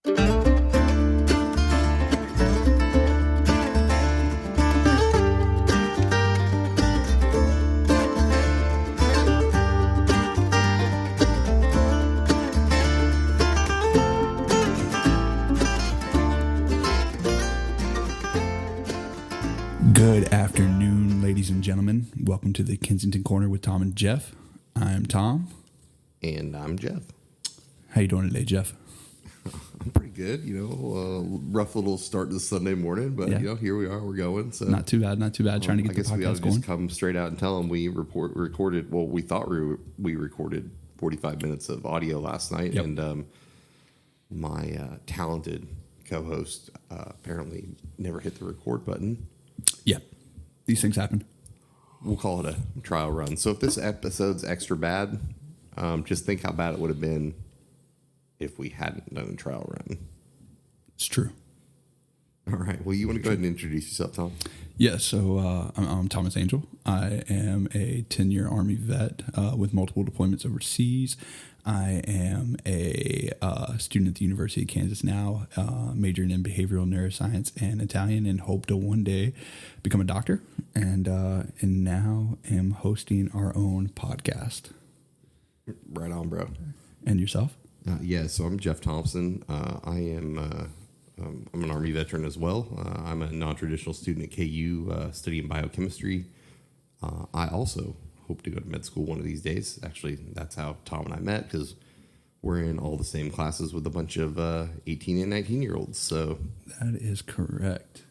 Good afternoon, ladies and gentlemen. Welcome to the Kensington Corner with Tom and Jeff. I'm Tom. And I'm Jeff. How you doing today, Jeff? I'm pretty good. Rough little start to Sunday morning, but here we are. We're going. So not too bad. Trying to get the podcast we ought to going. just come straight out and tell them we recorded. Well, we thought we recorded 45 minutes of audio last night, and my talented co-host apparently never hit the record button. Yeah, these things happen. We'll call it a trial run. So if this episode's extra bad, just think how bad it would have been if we hadn't done a trial run. It's true. All right. Well, you want to go ahead and introduce yourself, Tom? Yeah, so I'm Thomas Angel. I am a 10-year Army vet with multiple deployments overseas. I am a student at the University of Kansas now, majoring in behavioral neuroscience and Italian, and hope to one day become a doctor. And now am hosting our own podcast. Right on, bro. And yourself? So I'm Jeff Thompson. I'm an Army veteran as well. I'm a non-traditional student at KU studying biochemistry. I also hope to go to med school one of these days. Actually, that's how Tom and I met, because we're in all the same classes with a bunch of 18 and 19-year-olds. So that is correct.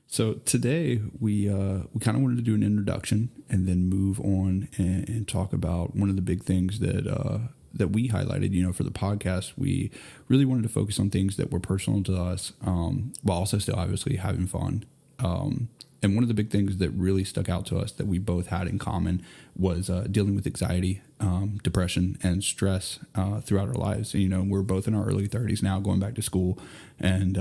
So today we kind of wanted to do an introduction and then move on and talk about one of the big things that we highlighted, for the podcast. We really wanted to focus on things that were personal to us, while also still obviously having fun. And one of the big things that really stuck out to us that we both had in common was dealing with anxiety, depression, and stress throughout our lives. And, we're both in our early 30s now, going back to school, and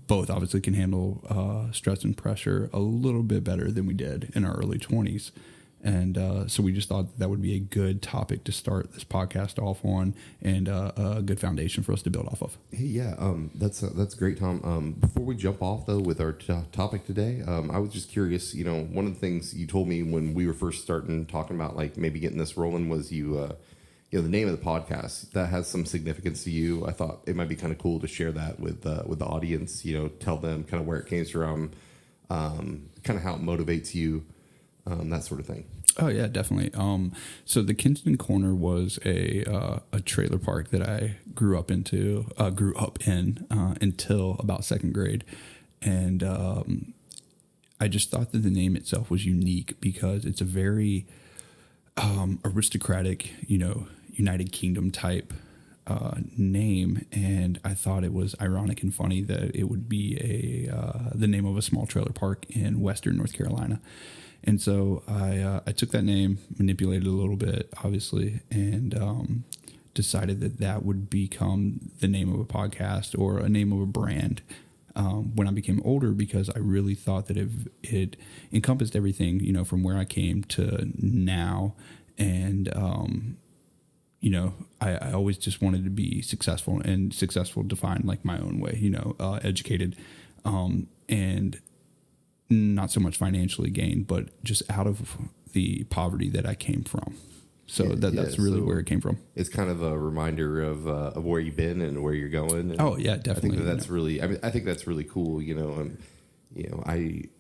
both obviously can handle stress and pressure a little bit better than we did in our early 20s. And so we just thought that would be a good topic to start this podcast off on, and a good foundation for us to build off of. Hey, that's great, Tom. Before we jump off, though, with our topic today, I was just curious, one of the things you told me when we were first starting talking about, like, maybe getting this rolling was the name of the podcast. That has some significance to you. I thought it might be kind of cool to share that with the audience, tell them kind of where it came from, kind of how it motivates you. That sort of thing. Oh yeah, definitely. So the Kensington Corner was a trailer park that I grew up in until about second grade, and I just thought that the name itself was unique because it's a very aristocratic, United Kingdom type name, and I thought it was ironic and funny that it would be the name of a small trailer park in Western North Carolina. And so I took that name, manipulated it a little bit, obviously, and decided that would become the name of a podcast or a name of a brand when I became older, because I really thought that it encompassed everything, from where I came to now. And, I always just wanted to be successful, and successful defined like my own way, educated, and not so much financially gained, but just out of the poverty that I came from. So that's really where it came from. It's kind of a reminder of where you've been and where you're going. And oh yeah, definitely. I think that's really. I think that's really cool. I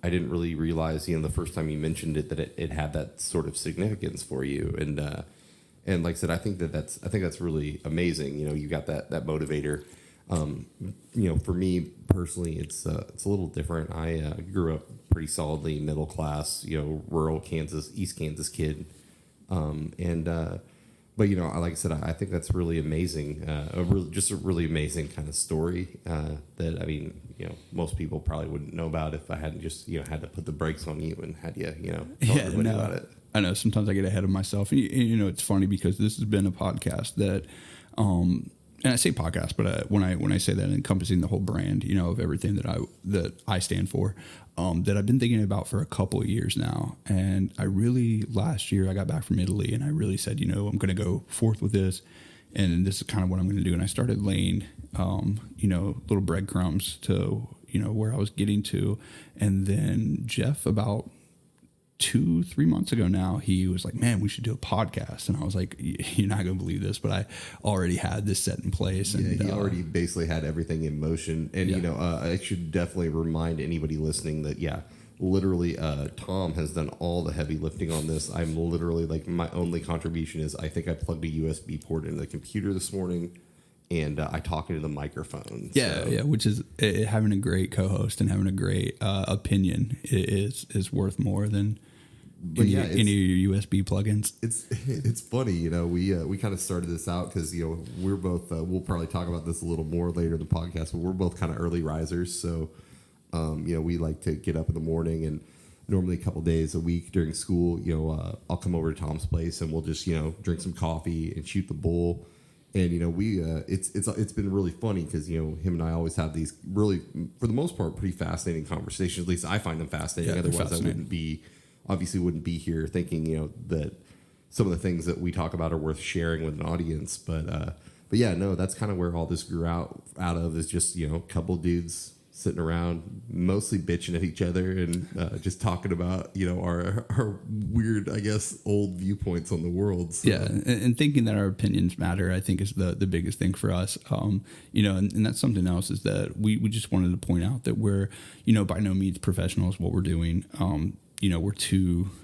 didn't really realize the first time you mentioned it that it had that sort of significance for you. And like I said, I think that's really amazing. You got that motivator. For me personally, it's a little different. I grew up pretty solidly middle class, rural Kansas, East Kansas kid. But like I said, I think that's really amazing. A really amazing kind of story that most people probably wouldn't know about if I hadn't just had to put the brakes on you and had you tell everybody about it. I know sometimes I get ahead of myself. And, it's funny because this has been a podcast that. And I say podcast, but when I say that, encompassing the whole brand, of everything that I stand for, that I've been thinking about for a couple of years now. And last year I got back from Italy, and I really said, I'm going to go forth with this and this is kind of what I'm going to do. And I started laying, little breadcrumbs to, where I was getting to. And then Jeff, about 2-3 months ago now, he was like, man, we should do a podcast. And I was like, you're not going to believe this, but I already had this set in place. And he already basically had everything in motion. And, I should definitely remind anybody listening that, literally, Tom has done all the heavy lifting on this. I'm literally like, my only contribution is I think I plugged a USB port into the computer this morning, and I talk into the microphone. Yeah, which is having a great co-host and having a great opinion is worth more than any of your USB plugins. It's funny, we kind of started this out because we're both we'll probably talk about this a little more later in the podcast, but we're both kind of early risers, so. We like to get up in the morning, and normally a couple days a week during school, I'll come over to Tom's place and we'll just, drink some coffee and shoot the bull. And, it's been really funny because, him and I always have these really, for the most part, pretty fascinating conversations. At least I find them fascinating. Otherwise I wouldn't be here thinking, that some of the things that we talk about are worth sharing with an audience. But that's kind of where all this grew out of, is just, a couple dudes sitting around, mostly bitching at each other and just talking about, our weird, I guess, old viewpoints on the world. So. Yeah, and thinking that our opinions matter, I think, is the biggest thing for us. And that's something else, is that we just wanted to point out that we're, by no means professionals what we're doing. We're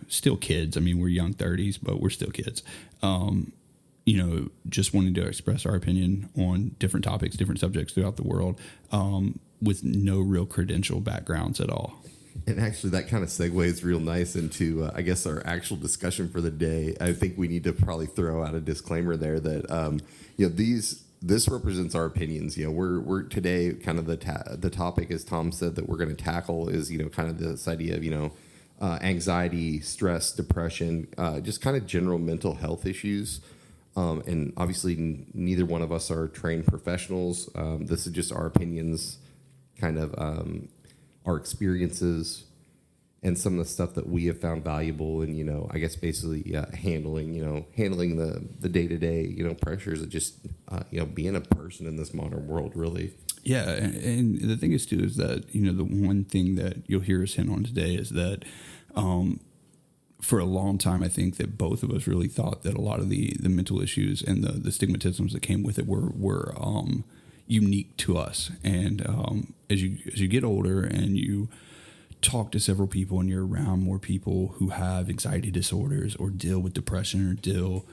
still kids. I mean, we're young 30s, but we're still kids. Just wanting to express our opinion on different topics, different subjects throughout the world, with no real credential backgrounds at all. And actually, that kind of segues real nice into, I guess, our actual discussion for the day. I think we need to probably throw out a disclaimer there that, this represents our opinions. We're today kind of the topic, as Tom said, that we're going to tackle is, kind of this idea of, anxiety, stress, depression, just kind of general mental health issues. And obviously, neither one of us are trained professionals. This is just our opinions, kind of our experiences, and some of the stuff that we have found valuable, and I guess basically handling the day-to-day pressures of just being a person in this modern world, really. Yeah, and the thing is too is that the one thing that you'll hear us hint on today is that for a long time, I think that both of us really thought that a lot of the mental issues and the stigmatisms that came with it were unique to us. And as you get older and you talk to several people and you're around more people who have anxiety disorders or deal with depression or deal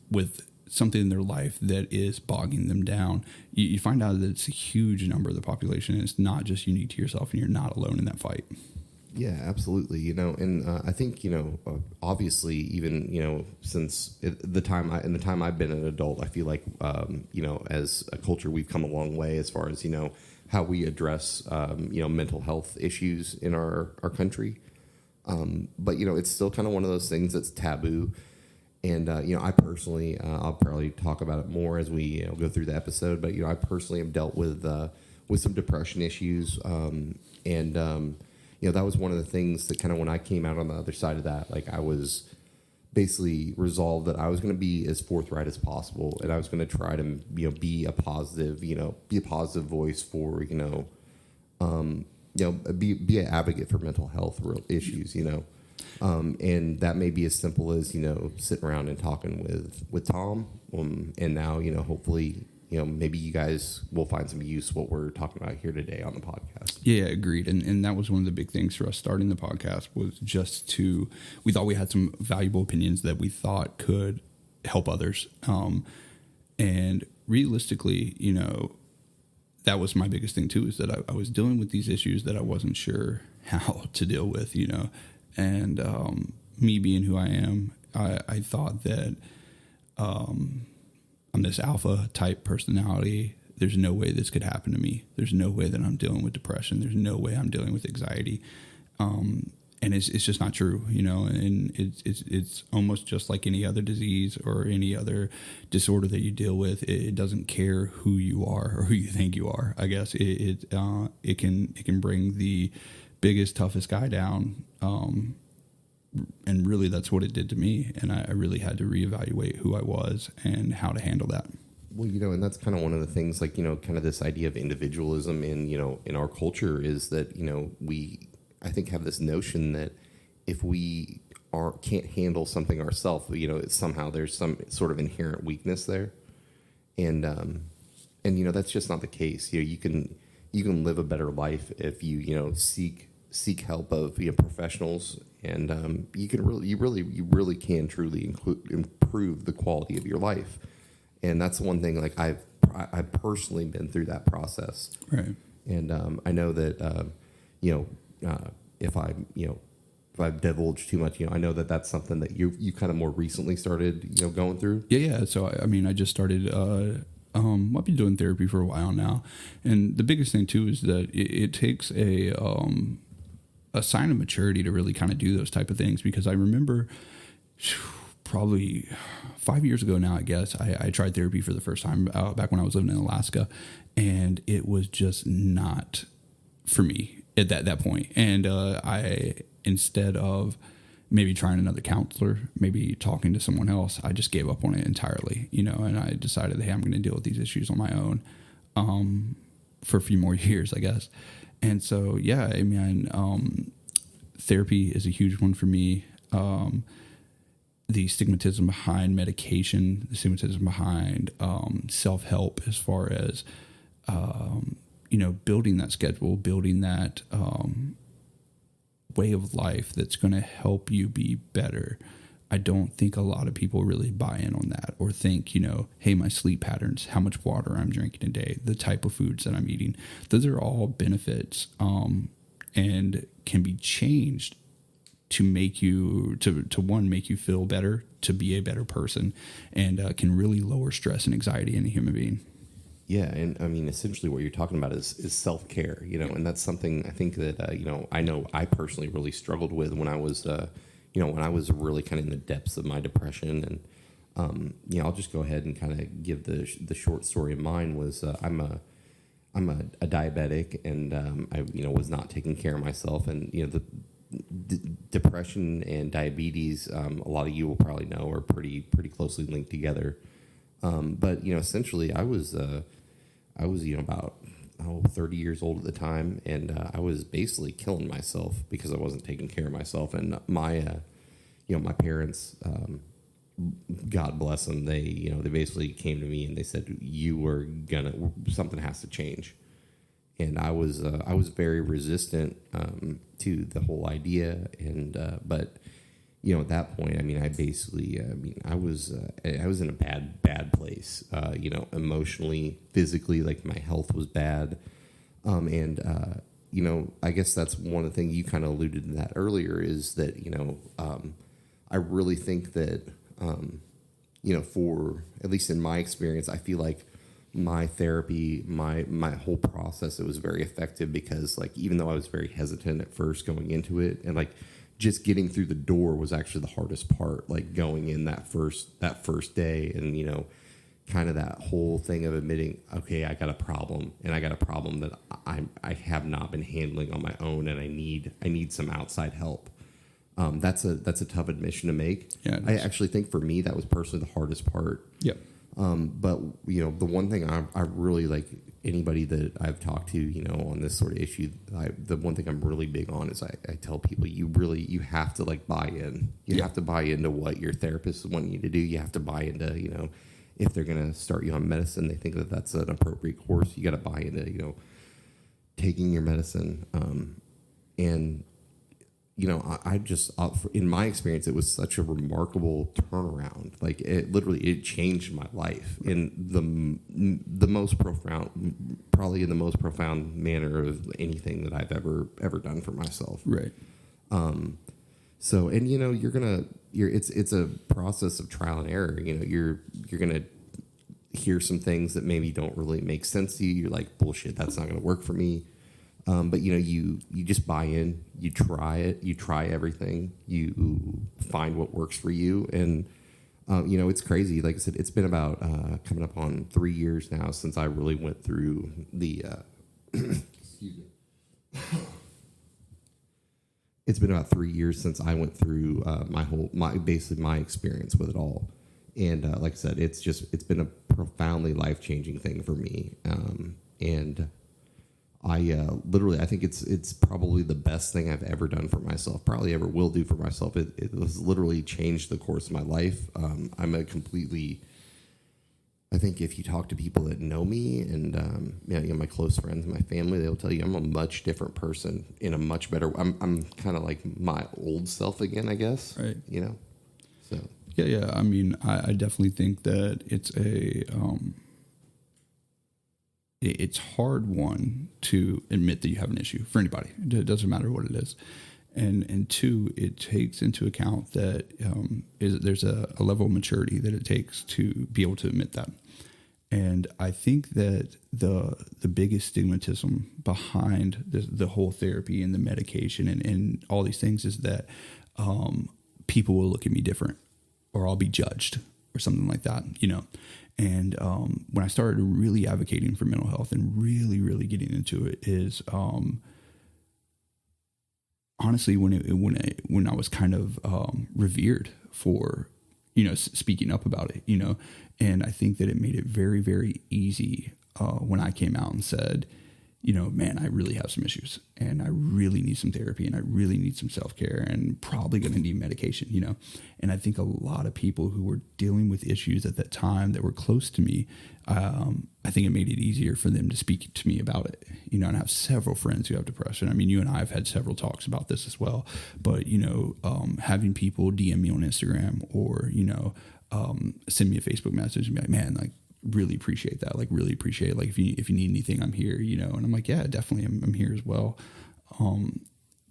with something in their life that is bogging them down, you find out that it's a huge number of the population, and it's not just unique to yourself, and you're not alone in that fight. Yeah, absolutely. And I think, obviously, even, since the time I've been an adult, I feel like, as a culture, we've come a long way as far as, how we address, mental health issues in our country. But, it's still kind of one of those things that's taboo. And, I personally, I'll probably talk about it more as we go through the episode. But, I personally have dealt with some depression issues. That was one of the things that kind of when I came out on the other side of that, like I was basically resolved that I was going to be as forthright as possible, and I was going to try to be a positive voice for be an advocate for mental health issues, and that may be as simple as sitting around and talking with Tom, and now hopefully. Maybe you guys will find some use what we're talking about here today on the podcast. Yeah, agreed. And that was one of the big things for us starting the podcast, was just we thought we had some valuable opinions that we thought could help others. And realistically, that was my biggest thing too, is that I was dealing with these issues that I wasn't sure how to deal with, and me being who I am, I thought that, I'm this alpha type personality. There's no way this could happen to me. There's no way that I'm dealing with depression. There's no way I'm dealing with anxiety. And it's just not true, and it's almost just like any other disease or any other disorder that you deal with. It doesn't care who you are or who you think you are. I guess it can bring the biggest, toughest guy down, and really that's what it did to me. And I really had to reevaluate who I was and how to handle that. Well, and that's kind of one of the things, like, kind of this idea of individualism in our culture is that, we, I think, have this notion that if we can't handle something ourselves, somehow there's some sort of inherent weakness there. And that's just not the case. You can live a better life if you seek help of professionals, and you really can truly improve the quality of your life. And that's one thing, like I've personally been through that process, right? And I know that if I've divulged too much, I know that that's something that you kind of more recently started going through. Yeah. So I just started. I've been doing therapy for a while now, and the biggest thing too is that it takes a sign of maturity to really kind of do those type of things. Because I remember probably 5 years ago now, I guess, I tried therapy for the first time back when I was living in Alaska, and it was just not for me at that point. And I, instead of maybe trying another counselor, maybe talking to someone else, I just gave up on it entirely, and I decided, hey, I'm going to deal with these issues on my own for a few more years, I guess. And so, yeah, therapy is a huge one for me. The stigmatism behind medication, the stigmatism behind self-help as far as, building that schedule, building that way of life that's going to help you be better. I don't think a lot of people really buy in on that, or think, hey, my sleep patterns, how much water I'm drinking a day, the type of foods that I'm eating. Those are all benefits and can be changed to make you, to one, make you feel better, to be a better person, and can really lower stress and anxiety in a human being. Yeah, and essentially what you're talking about is self-care, and that's something I think that, I know I personally really struggled with when I was, when I was really kind of in the depths of my depression. And, I'll just go ahead and kind of give the short story of mine was, I'm a diabetic, and I, was not taking care of myself. And, the depression and diabetes, a lot of you will probably know, are pretty closely linked together. But essentially, I was about 30 years old at the time, and I was basically killing myself because I wasn't taking care of myself. And my parents, God bless them, they basically came to me and they said, something has to change. And I was very resistant to the whole idea, and but at that point, I was in a bad place, emotionally, physically, like my health was bad, and I guess that's one of the things you kind of alluded to that earlier, is that I really think that for, at least in my experience, I feel like my therapy, my whole process, it was very effective, because like, even though I was very hesitant at first going into it, and like just getting through the door was actually the hardest part, like going in that first day, and kind of that whole thing of admitting, okay, I got a problem, and I got a problem that I have not been handling on my own, and I need some outside help. That's a tough admission to make. Yeah, I actually think for me that was personally the hardest part. Yep. But the one thing I really, like, anybody that I've talked to, on this sort of issue, the one thing I'm really big on is I tell people, you have to like buy in. You have to buy into what your therapist is wanting you to do. You have to buy into, if they're going to start you on medicine, they think that that's an appropriate course. You got to buy into, taking your medicine. And I just, in my experience, it was such a remarkable turnaround. Like, it changed my life in the most profound, probably in the most profound manner of anything that I've ever done for myself. Right. So, and it's a process of trial and error. You're gonna hear some things that maybe don't really make sense to you. You're like, bullshit, that's not gonna work for me. But you just buy in, you try it, you try everything, you find what works for you. And, it's crazy. Like I said, it's been about, coming up on 3 years now since I really went through the, excuse me. it's been about 3 years since I went through basically my experience with it all. And like I said, it's been a profoundly life-changing thing for me. And I literally, I think it's probably the best thing I've ever done for myself, probably ever will do for myself. It has literally changed the course of my life. I think if you talk to people that know me and my close friends, my family, they'll tell you I'm a much different person in a much better. I'm kind of like my old self again, I guess. Right. So yeah. I mean, I definitely think that it's hard, one, to admit that you have an issue for anybody. It doesn't matter what it is. And two, it takes into account that there's a level of maturity that it takes to be able to admit that. And I think that the biggest stigmatism behind the whole therapy and the medication and all these things is that people will look at me different, or I'll be judged or something like that, And when I started really advocating for mental health and really, really getting into it is honestly when I was kind of revered for speaking up about it, and I think that it made it very, very easy when I came out and said, man, I really have some issues and I really need some therapy and I really need some self-care and probably going to need medication, And I think a lot of people who were dealing with issues at that time that were close to me, I think it made it easier for them to speak to me about it, and I have several friends who have depression. I mean, you and I have had several talks about this as well, but, having people DM me on Instagram or, send me a Facebook message and be like, man, like, really appreciate that. Like, really appreciate it. Like, if you need anything, I'm here, and I'm like, yeah, definitely. I'm here as well.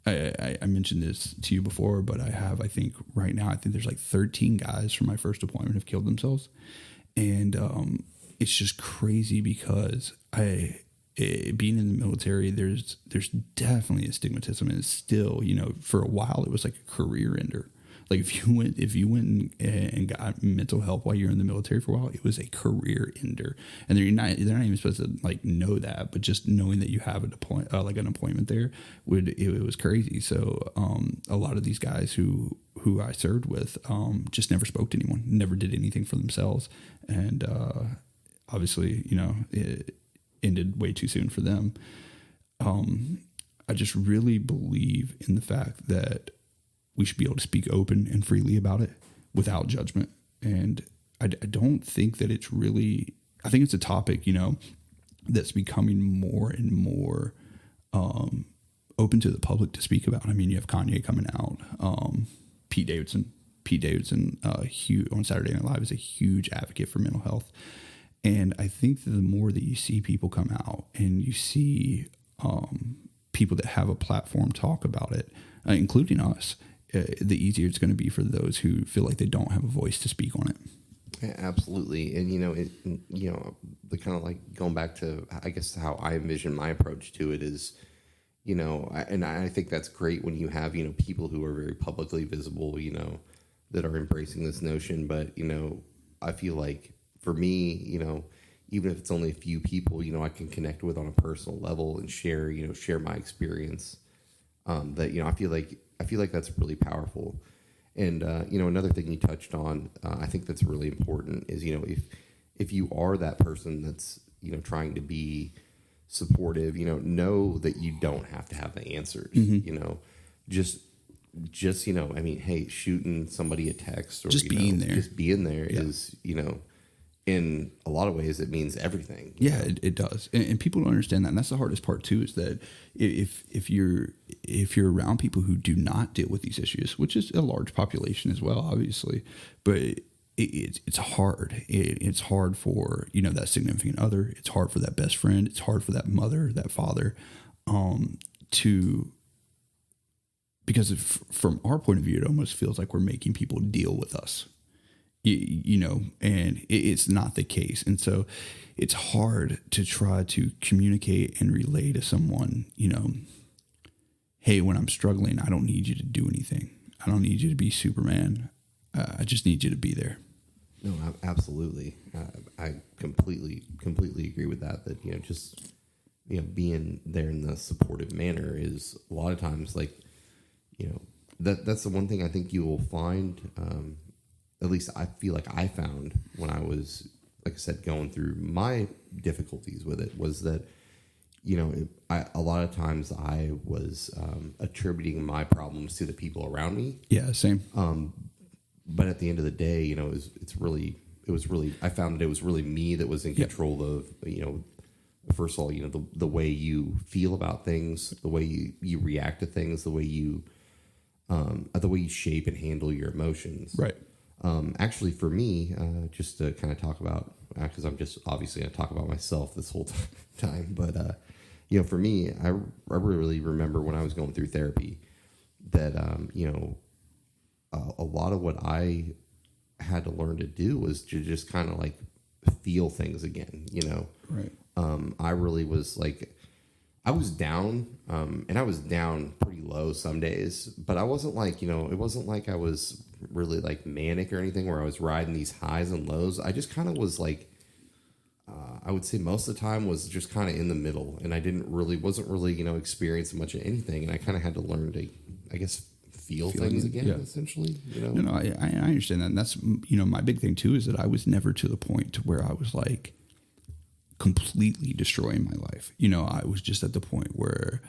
I mentioned this to you before, but I think right now, there's like 13 guys from my first deployment have killed themselves. And, it's just crazy because being in the military, there's definitely a stigmatism, and it's still, for a while it was like a career ender. Like if you went and got mental help while you're in the military for a while, it was a career ender. And they're not even supposed to like know that, but just knowing that you have an appointment there it was crazy. So a lot of these guys who I served with just never spoke to anyone, never did anything for themselves, and obviously it ended way too soon for them. I just really believe in the fact that we should be able to speak open and freely about it without judgment. And I don't think that it's really, I think it's a topic, that's becoming more and more open to the public to speak about. I mean, you have Kanye coming out, Pete Davidson, on Saturday Night Live is a huge advocate for mental health. And I think that the more that you see people come out and you see people that have a platform talk about it, including us, the easier it's going to be for those who feel like they don't have a voice to speak on it. Yeah, absolutely. And, the kind of like going back to, I guess, how I envision my approach to it is, I think that's great when you have, people who are very publicly visible, that are embracing this notion. But, I feel like for me, even if it's only a few people, I can connect with on a personal level and share my experience, that, I feel like that's really powerful. And, another thing you touched on, I think that's really important is, if you are that person that's, trying to be supportive, know that you don't have to have the answers, just, hey, shooting somebody a text or just being there yeah. is, in a lot of ways, it means everything. Yeah, it does. And people don't understand that. And that's the hardest part too, is that if you're around people who do not deal with these issues, which is a large population as well, obviously, but it's hard. It's hard for, that significant other. It's hard for that best friend. It's hard for that mother, that father, because from our point of view, it almost feels like we're making people deal with us. And it's not the case. And so it's hard to try to communicate and relay to someone, hey, when I'm struggling, I don't need you to do anything. I don't need you to be Superman. I just need you to be there. No, absolutely. I completely agree with that. That, just, being there in the supportive manner is a lot of times like, you know, that's the one thing I think you will find, at least I feel like I found when I was, like I said, going through my difficulties with it, was that, you know, a lot of times I was attributing my problems to the people around me. Yeah, same. But at the end of the day, you know, it was really, I found that it was really me that was in control of, you know, first of all, you know, the way you feel about things, the way you react to things, the way you shape and handle your emotions. Right. Actually, for me, just to kind of talk about, because I'm just obviously going to talk about myself this whole time, but, you know, for me, I really remember when I was going through therapy that, you know, a lot of what I had to learn to do was to just kind of like feel things again, you know? Right. I really was like, I was down, and I was down pretty low some days, but I wasn't like, you know, it wasn't like I was really like manic or anything where I was riding these highs and lows. I just kind of was like, I would say most of the time was just kind of in the middle, and I wasn't really, you know, experiencing much of anything. And I kind of had to learn to, I guess, feel things again, essentially, you know? No, I understand that. And that's, you know, my big thing too, is that I was never to the point to where I was like completely destroying my life. You know, I was just at the point where,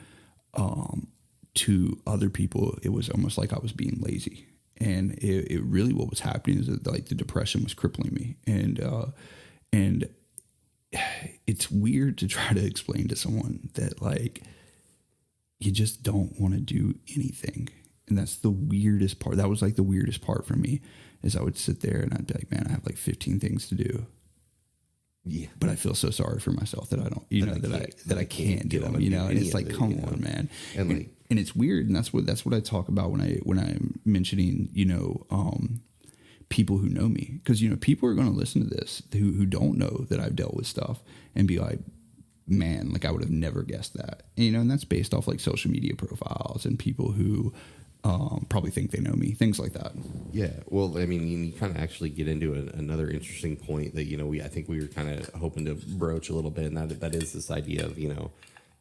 to other people, it was almost like I was being lazy. And it really, what was happening is that like the depression was crippling me. And it's weird to try to explain to someone that like, you just don't want to do anything. And that's the weirdest part. That was like the weirdest part for me, is I would sit there and I'd be like, man, I have like 15 things to do. Yeah. But I feel so sorry for myself that I don't, you know, that I can't do them, you know, and it's like, come on, man. And it's weird. And that's what I talk about when I'm mentioning, you know, people who know me, because, you know, people are going to listen to this who don't know that I've dealt with stuff and be like, man, like I would have never guessed that, you know, and that's based off like social media profiles and people who probably think they know me, things like that. Yeah. Well, I mean, you kind of actually get into another interesting point that, you know, I think we were kind of hoping to broach a little bit, and that is this idea of, you know,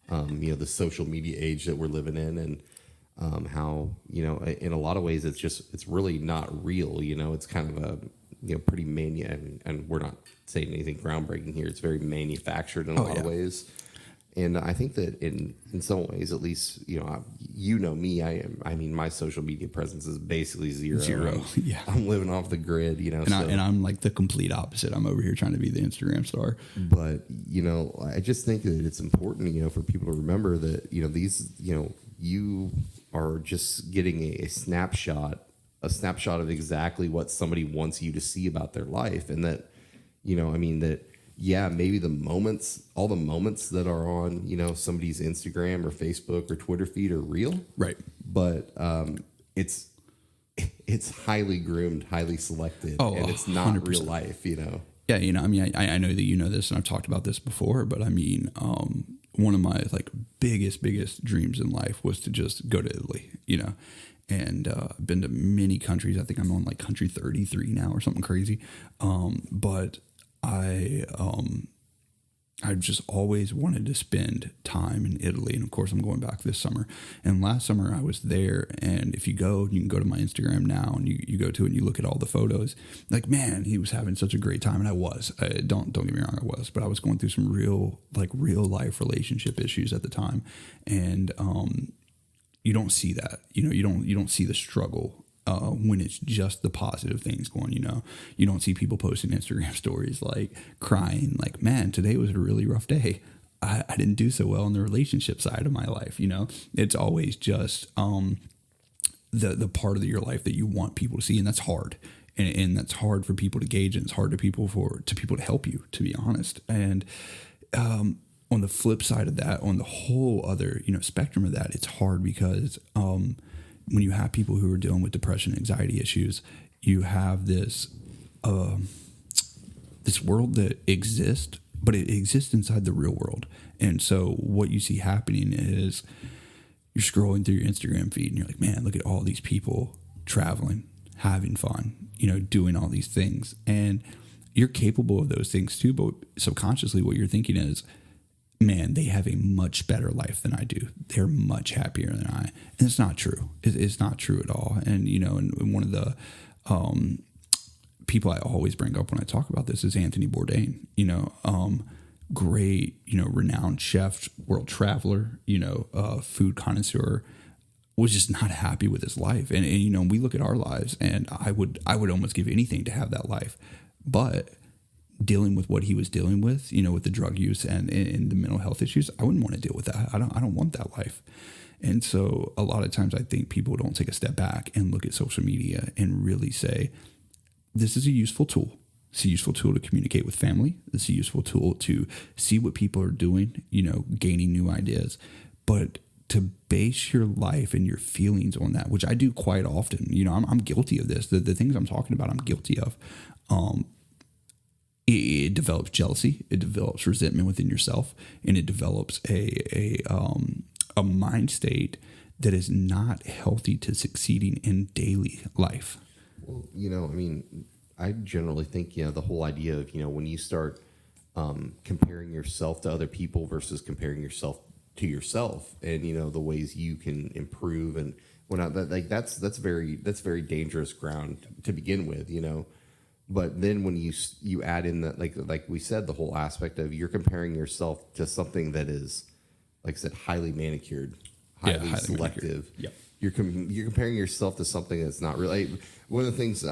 the social media age that we're living in, and how, you know, in a lot of ways it's really not real. You know, it's kind of a, you know, pretty and we're not saying anything groundbreaking here. It's very manufactured in a lot of ways. And I think that in some ways, at least, you know me, I mean, my social media presence is basically zero. Yeah. I'm living off the grid, you know. And I'm like the complete opposite. I'm over here trying to be the Instagram star. But, you know, I just think that it's important, you know, for people to remember that, you know, these, you know, you are just getting a snapshot of exactly what somebody wants you to see about their life. And that, you know, I mean, that, yeah, maybe all the moments that are on, you know, somebody's Instagram or Facebook or Twitter feed are real. Right. But it's highly groomed, highly selected, and it's not 100%. Real life, you know. Yeah, you know, I mean, I know that you know this, and I've talked about this before, but I mean, one of my like biggest dreams in life was to just go to Italy, you know. And I've been to many countries. I think I'm on like country 33 now or something crazy. But I've just always wanted to spend time in Italy. And of course, I'm going back this summer. And last summer I was there. And if you can go to my Instagram now and you go to it and you look at all the photos, like, man, he was having such a great time. And I was. Don't get me wrong, I was. But I was going through some real life relationship issues at the time. And you don't see that. You know, you don't see the struggle when it's just the positive things going, you know. You don't see people posting Instagram stories like crying, like, man, today was a really rough day. I didn't do so well on the relationship side of my life, you know. It's always just the part of your life that you want people to see, and that's hard. And that's hard for people to gauge, and it's hard to people to help you, to be honest. And on the flip side of that, on the whole other, you know, spectrum of that, it's hard because when you have people who are dealing with depression, anxiety issues, you have this this world that exists, but it exists inside the real world. And so what you see happening is you're scrolling through your Instagram feed and you're like, man, look at all these people traveling, having fun, you know, doing all these things. And you're capable of those things too, but subconsciously what you're thinking is, man, they have a much better life than I do. They're much happier than I. And it's not true. It's not true at all. And, and one of the people I always bring up when I talk about this is Anthony Bourdain, great, renowned chef, world traveler, food connoisseur, was just not happy with his life. And we look at our lives, and I would almost give anything to have that life. But dealing with what he was dealing with, with the drug use and the mental health issues, I wouldn't want to deal with that. I don't want that life. And so a lot of times I think people don't take a step back and look at social media and really say, this is a useful tool. It's a useful tool to communicate with family. It's a useful tool to see what people are doing, gaining new ideas. But to base your life and your feelings on that, which I do quite often, I'm guilty of this. The things I'm talking about, I'm guilty of. It develops jealousy, it develops resentment within yourself, and it develops a mind state that is not healthy to succeeding in daily life. Well, I generally think, the whole idea of, when you start comparing yourself to other people versus comparing yourself to yourself, and the ways you can improve, and that's very dangerous ground to begin with, But then when you add in that, like we said, the whole aspect of you're comparing yourself to something that is, like I said, highly manicured, highly selective. Yep. You're comparing yourself to something that's not really. One of the things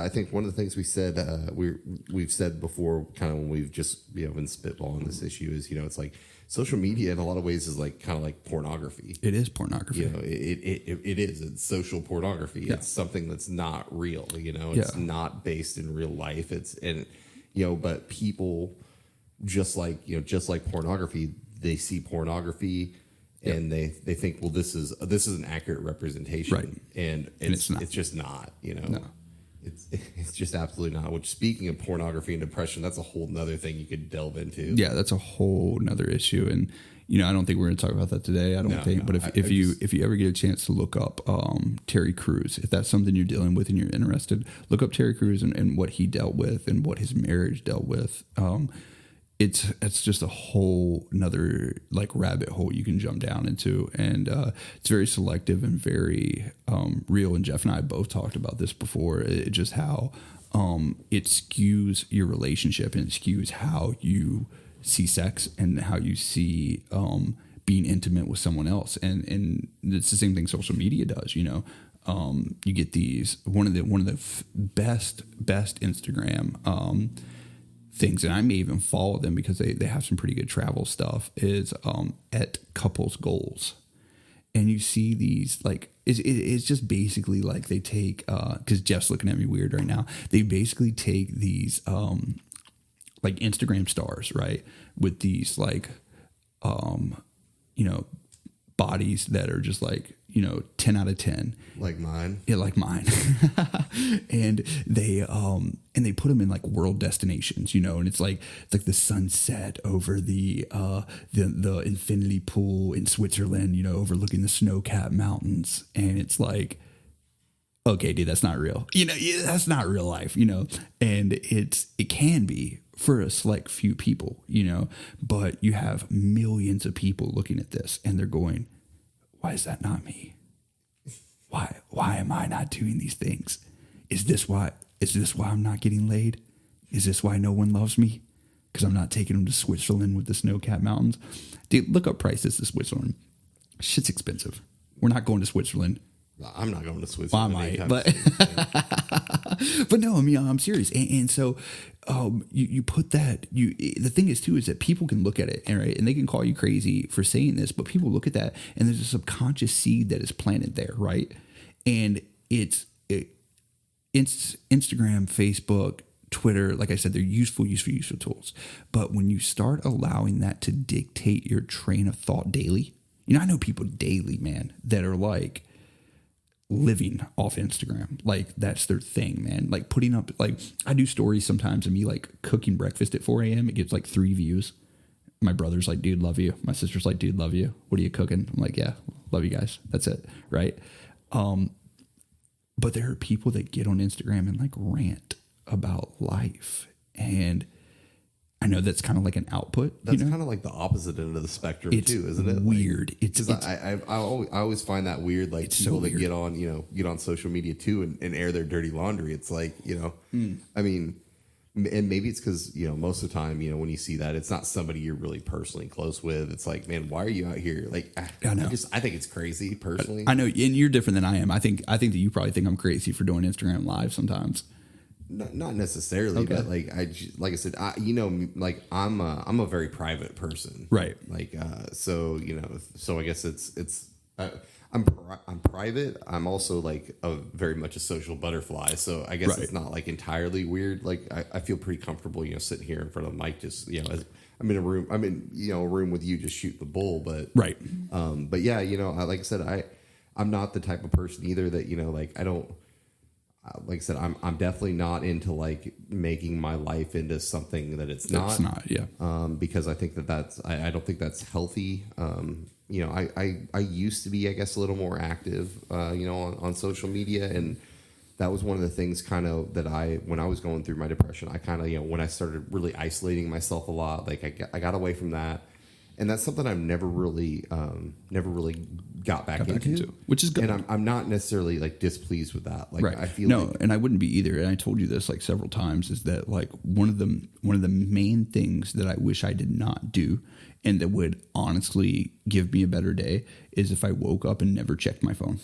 we said we've said before, kind of when we've just been spitballing this issue, is it's like social media in a lot of ways is like kind of like pornography. It is pornography. It is. It's social pornography. Yeah. It's something that's not real. It's not based in real life. But people just like pornography, they see pornography. Yep. And they think, well, this is an accurate representation, right? And it's just not, No. It's just absolutely not. Which, speaking of pornography and depression, that's a whole nother thing you could delve into. Yeah, that's a whole nother issue, and I don't think we're going to talk about that today. I don't think. But if you ever get a chance to look up Terry Crews, if that's something you're dealing with and you're interested, look up Terry Crews and what he dealt with and what his marriage dealt with. It's just a whole another rabbit hole you can jump down into, and it's very selective and very real. And Jeff and I both talked about this before. Just how it skews your relationship, and it skews how you see sex and how you see being intimate with someone else. And it's the same thing social media does. You get these one of the best Instagram things, and I may even follow them because they have some pretty good travel stuff, is at couples goals. And you see these, it's just basically like they take, because Jeff's looking at me weird right now, they basically take these Instagram stars, right, with these bodies that are just 10 out of 10, like mine. Yeah, like mine. and they put them in world destinations, and it's like the sunset over the infinity pool in Switzerland, overlooking the snow-capped mountains, and it's like, okay, dude, that's not real. That's not real life, and it can be for a select few people, but you have millions of people looking at this and they're going, why is that not me? Why am I not doing these things? Is this why I'm not getting laid? Is this why no one loves me? Because I'm not taking them to Switzerland with the snow-capped mountains? Dude, look up prices to Switzerland. Shit's expensive. We're not going to Switzerland. I'm not going to Switzerland. Well, I might, but no, I'm serious. And so you put that. The thing is too is that people can look at it, right, and they can call you crazy for saying this, but people look at that, and there's a subconscious seed that is planted there, right? And it's Instagram, Facebook, Twitter. Like I said, they're useful tools. But when you start allowing that to dictate your train of thought daily, I know people daily, man, that are living off Instagram. That's their thing, man. Putting up, I do stories sometimes of me cooking breakfast at 4 a.m. It gets 3 views. My brother's like, dude, love you. My sister's like, dude, love you. What are you cooking? I'm like, yeah, love you guys. That's it. Right. But there are people that get on Instagram and rant about life. And I know that's kind of like an output. That's kind of like the opposite end of the spectrum too, isn't it? Weird. Like, it's I always find that weird. Like it's people so that get on social media too and air their dirty laundry. It's like, I mean, and maybe it's because, most of the time, when you see that, it's not somebody you're really personally close with. It's like, man, why are you out here? Like, I think it's crazy personally. I know, and you're different than I am. I think that you probably think I'm crazy for doing Instagram Live sometimes. Not necessarily, but like I said, like I'm a very private person, right? Like, so I guess I'm private. I'm also like very much a social butterfly. So I guess it's not like entirely weird. Like I feel pretty comfortable, sitting here in front of the mic, just as I'm in a room. I'm in a room with you, just shoot the bull. But right. But yeah, like I said, I'm not the type of person either that like I don't. Like I said, I'm definitely not into like making my life into something that it's not. It's not, yeah. Because I think I don't think that's healthy. I used to be, I guess, a little more active, on social media, and that was one of the things kind of that when I was going through my depression, I kind of, when I started really isolating myself a lot, like I got away from that. And that's something I've never really got back into, which is good. And I'm not necessarily like displeased with that. Like right. I feel and I wouldn't be either. And I told you this like several times, is that like one of the main things that I wish I did not do, and that would honestly give me a better day, is if I woke up and never checked my phone.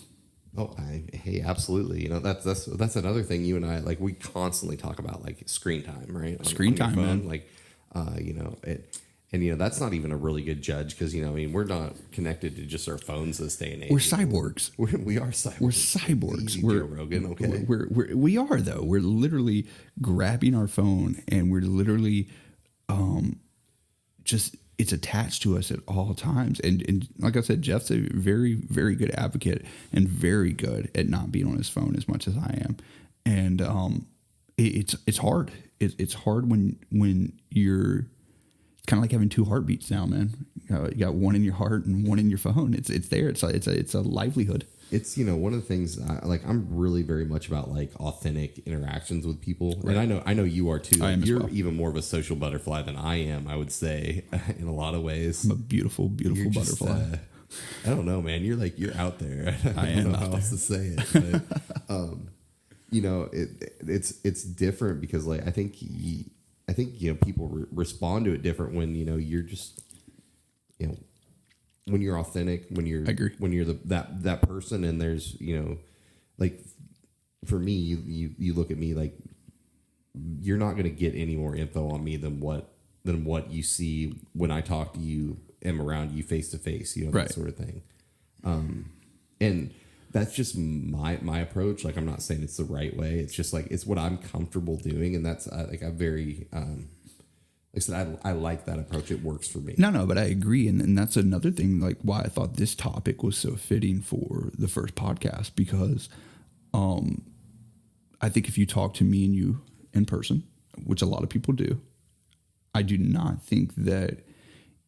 Oh, hey, absolutely. That's another thing you and I, like, we constantly talk about, like screen time, right? Screen time, man. Like, And that's not even a really good judge because we're not connected to just our phones this day and age. We're cyborgs. We are cyborgs. We're cyborgs. We're Joe Rogan. Okay. We are though. We're literally grabbing our phone and we're literally, just it's attached to us at all times. And like I said, Jeff's a very, very good advocate and very good at not being on his phone as much as I am. And it's hard. It's hard when you're. It's kind of like having two heartbeats now, man. You got one in your heart and one in your phone. It's there. It's a livelihood. It's one of the things I'm really very much about like authentic interactions with people, right. And I know you are too. Like, you're even more of a social butterfly than I am. I would say in a lot of ways. I'm a beautiful butterfly. I don't know, man. You're out there. I don't know how else to say it. But, it's different because like I think people respond to it different when you're just when you're authentic, when you're that person, and there's like for me you look at me like you're not going to get any more info on me than what you see when I talk to you, am around you face to face, that sort of thing. And that's just my approach. Like, I'm not saying it's the right way. It's just like, it's what I'm comfortable doing. And that's like a very, like I said, I like that approach. It works for me. No, but I agree. And that's another thing, like why I thought this topic was so fitting for the first podcast, because I think if you talk to me and you in person, which a lot of people do, I do not think that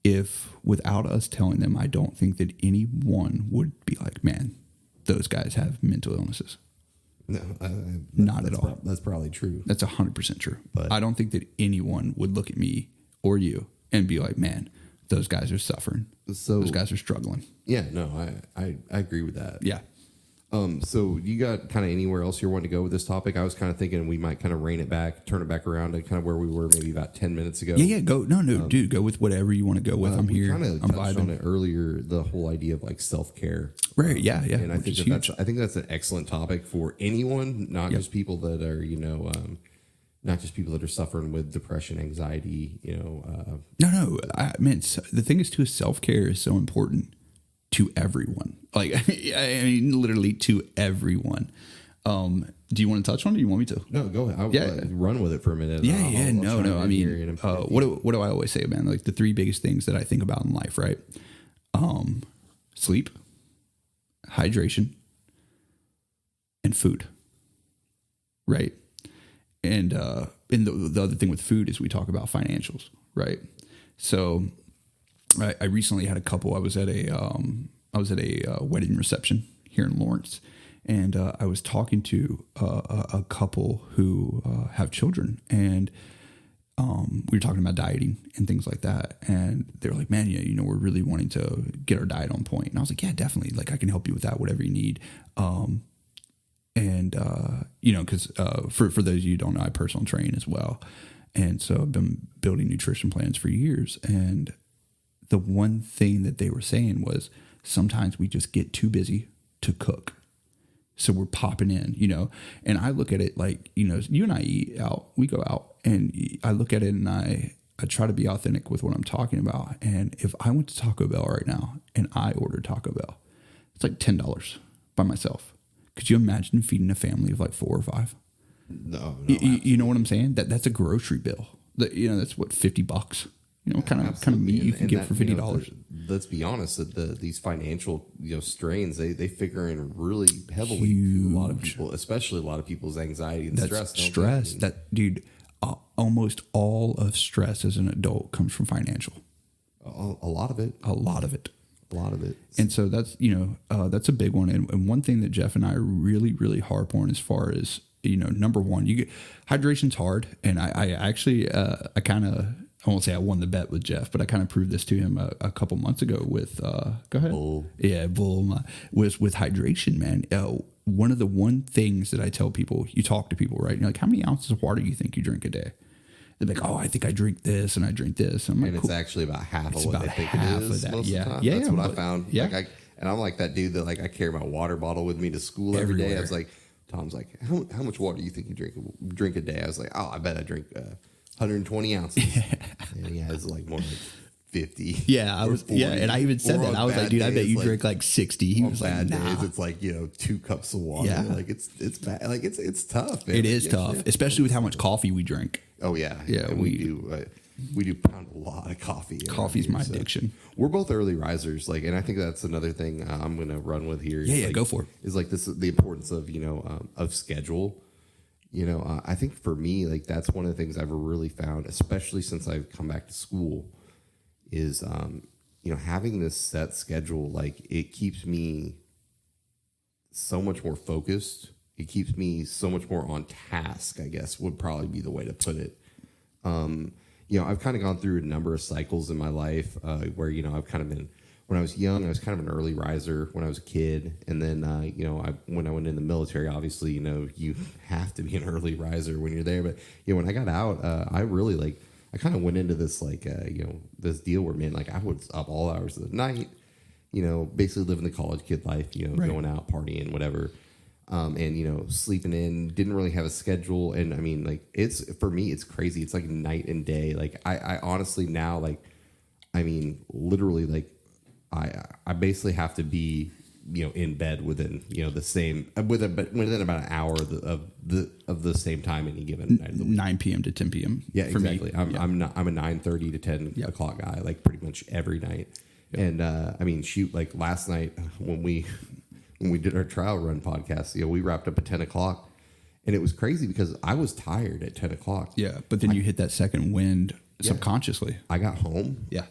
if without us telling them, I don't think that anyone would be like, man, those guys have mental illnesses. No, not at all. That's probably true. That's 100% true. But I don't think that anyone would look at me or you and be like, man, those guys are suffering. Those guys are struggling. Yeah, no, I agree with that. Yeah. So you got kind of anywhere else you want to go with this topic? I was kind of thinking we might kind of turn it back around to kind of where we were maybe about 10 minutes ago. Yeah, go. No, dude, go with whatever you want to go with. I'm here. I'm touched on it earlier, the whole idea of like self-care. Right, yeah. And I think that's an excellent topic for anyone, not just people that are, not just people that are suffering with depression, anxiety, No. I mean, the thing is too, self-care is so important to everyone. Like, I mean, literally to everyone. Do you want to touch on it? Or do you want me to? No, go ahead. I'll run with it for a minute. No. I mean, what do I always say, man? Like the three biggest things that I think about in life, right? Sleep, hydration, and food. Right. And the other thing with food is we talk about financials, right? So I recently had a couple. I was at a wedding reception here in Lawrence, and I was talking to a couple who have children, and we were talking about dieting and things like that. And they were like, man, yeah, we're really wanting to get our diet on point. And I was like, yeah, definitely. Like, I can help you with that, whatever you need. Because for those of you who don't know, I personal train as well. And so I've been building nutrition plans for years. And the one thing that they were saying was sometimes we just get too busy to cook. So we're popping in, and I look at it like, you and I eat out, we go out, and I look at it and I try to be authentic with what I'm talking about. And if I went to Taco Bell right now and I ordered Taco Bell, it's like $10 by myself. Could you imagine feeding a family of like 4 or 5? No. You know what I'm saying? That's a grocery bill. That's what, $50. Kind of meat you can get for $50. Let's be honest, that these financial strains they figure in really heavily. Huge. A lot of people, especially a lot of people's anxiety and stress. Dude, almost all of stress as an adult comes from financial. A lot of it. And so that's that's a big one. And one thing that Jeff and I really, really harp on as far as number one, hydration's hard. And I actually I won't say I won the bet with Jeff, but I kind of proved this to him a couple months ago with, go ahead. Bull. Yeah, Bull. With hydration, man. One of the things that I tell people, you talk to people, right? You're like, how many ounces of water do you think you drink a day? They're like, oh, I think I drink this and I drink this. I'm like, and it's actually about half of what they think it is. Most of the time. Yeah, that's what I found. Yeah. And I'm like that dude that I carry my water bottle with me to school every day. I was like, Tom's like, how much water do you think you drink a day? I was like, oh, I bet I drink 120 ounces. And it's like more like 50. Yeah, I was. 40. Yeah, and I even said that. I was like, dude, I bet you drink like 60. He was like, nah. Days, it's like 2 cups of water. Yeah, like it's bad. Like it's tough. Man. It is tough, especially with how much coffee we drink. Oh yeah, yeah. And we do pound a lot of coffee. Coffee's my addiction. We're both early risers, and I think that's another thing I'm going to run with here. Yeah, go for it. Is like the importance of of schedule. I think for me, that's one of the things I've really found, especially since I've come back to school, is having this set schedule. It keeps me so much more focused. It keeps me so much more on task, I guess would probably be the way to put it. I've kind of gone through a number of cycles in my life where, I've kind of been, when I was young, I was kind of an early riser when I was a kid. And then, when I went in the military, obviously, you have to be an early riser when you're there. But, when I got out, I really I kind of went into this, this deal where, man, I was up all hours of the night, basically living the college kid life, right. Going out, partying, whatever. And sleeping in, didn't really have a schedule. And I mean, it's, for me, it's crazy. It's like night and day. I honestly now, literally, I basically have to be, in bed within, the same, within about an hour of the same time any given night of the week. 9 p.m. to 10 p.m. Yeah, for exactly. Me. I'm a 9:30 to 10 o'clock guy, pretty much every night. Yep. And last night when we did our trial run podcast, we wrapped up at 10 o'clock, and it was crazy because I was tired at 10 o'clock. Yeah. But then you hit that second wind subconsciously. I got home. Yeah.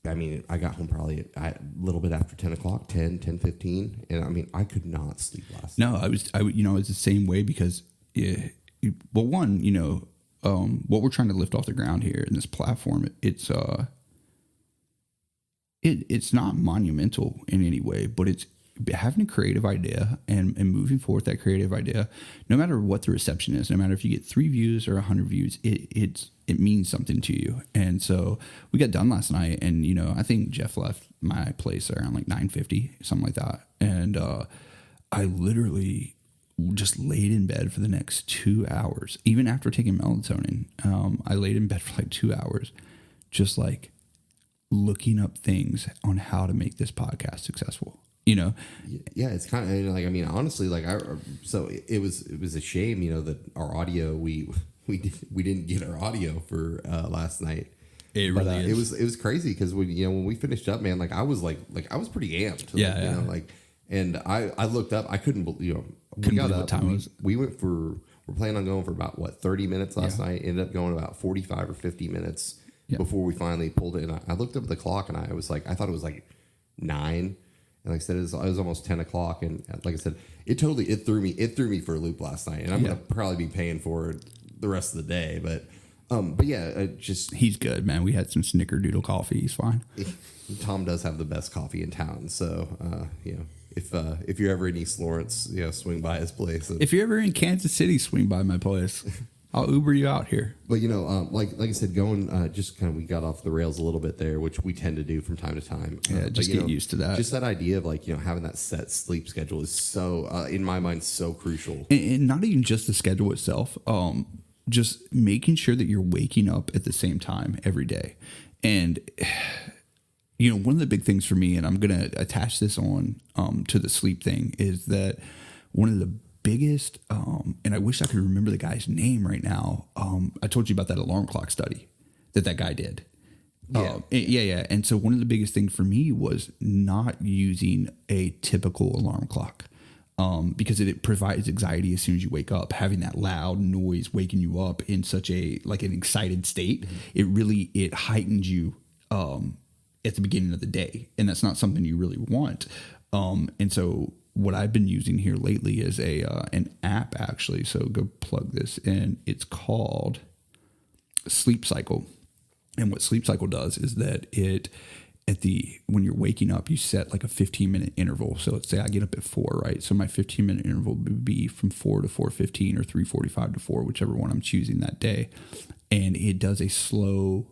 I got home probably a little bit after 10 o'clock, 10:15. And I could not sleep last night. No, I was the same way because, what we're trying to lift off the ground here in this platform, it's not monumental in any way, but it's having a creative idea and moving forward that creative idea, no matter what the reception is, no matter if you get 3 views or 100 views, it means something to you. And so we got done last night, and I think Jeff left my place around 9:50, something like that. And I literally just laid in bed for the next 2 hours, even after taking melatonin. I laid in bed for 2 hours, just looking up things on how to make this podcast successful. Yeah, it's kind of honestly, so it was a shame, that our audio, we didn't get our audio for last night. It really is. It was crazy because when we finished up, man, I was pretty amped. And I looked up, I couldn't believe, we got up, what time was. We're planning on going for about 30 minutes last night. Ended up going about 45 or 50 minutes before we finally pulled it. And I looked up at the clock, and I was I thought it was 9. And like I said, it was almost 10 o'clock. And like I said, it threw me for a loop last night. And I'm going to probably be paying for it the rest of the day. But yeah, just he's good, man. We had some snickerdoodle coffee. He's fine. Tom does have the best coffee in town. So, if you're ever in East Lawrence, swing by his place. If you're ever in Kansas City, swing by my place. I'll Uber you out here. But, like I said, going just kind of we got off the rails a little bit there, which we tend to do from time to time. Yeah, just get used to that. Just that idea of having that set sleep schedule is so, in my mind, so crucial. And not even just the schedule itself. Just making sure that you're waking up at the same time every day. And, one of the big things for me, and I'm going to attach this on to the sleep thing, is that one of the biggest, and I wish I could remember the guy's name right now. I told you about that alarm clock study that guy did. Yeah. Yeah. And so one of the biggest things for me was not using a typical alarm clock. Because it provides anxiety as soon as you wake up. Having that loud noise waking you up in such an excited state, it heightens you at the beginning of the day, and that's not something you really want. And so what I've been using here lately is an app actually. So go plug this in. It's called Sleep Cycle, and what Sleep Cycle does is that when you're waking up, you set like a 15-minute interval. So let's say I get up at 4, right? So my 15-minute interval would be from 4 to 4:15 or 3:45 to 4, whichever one I'm choosing that day. And it does a slow,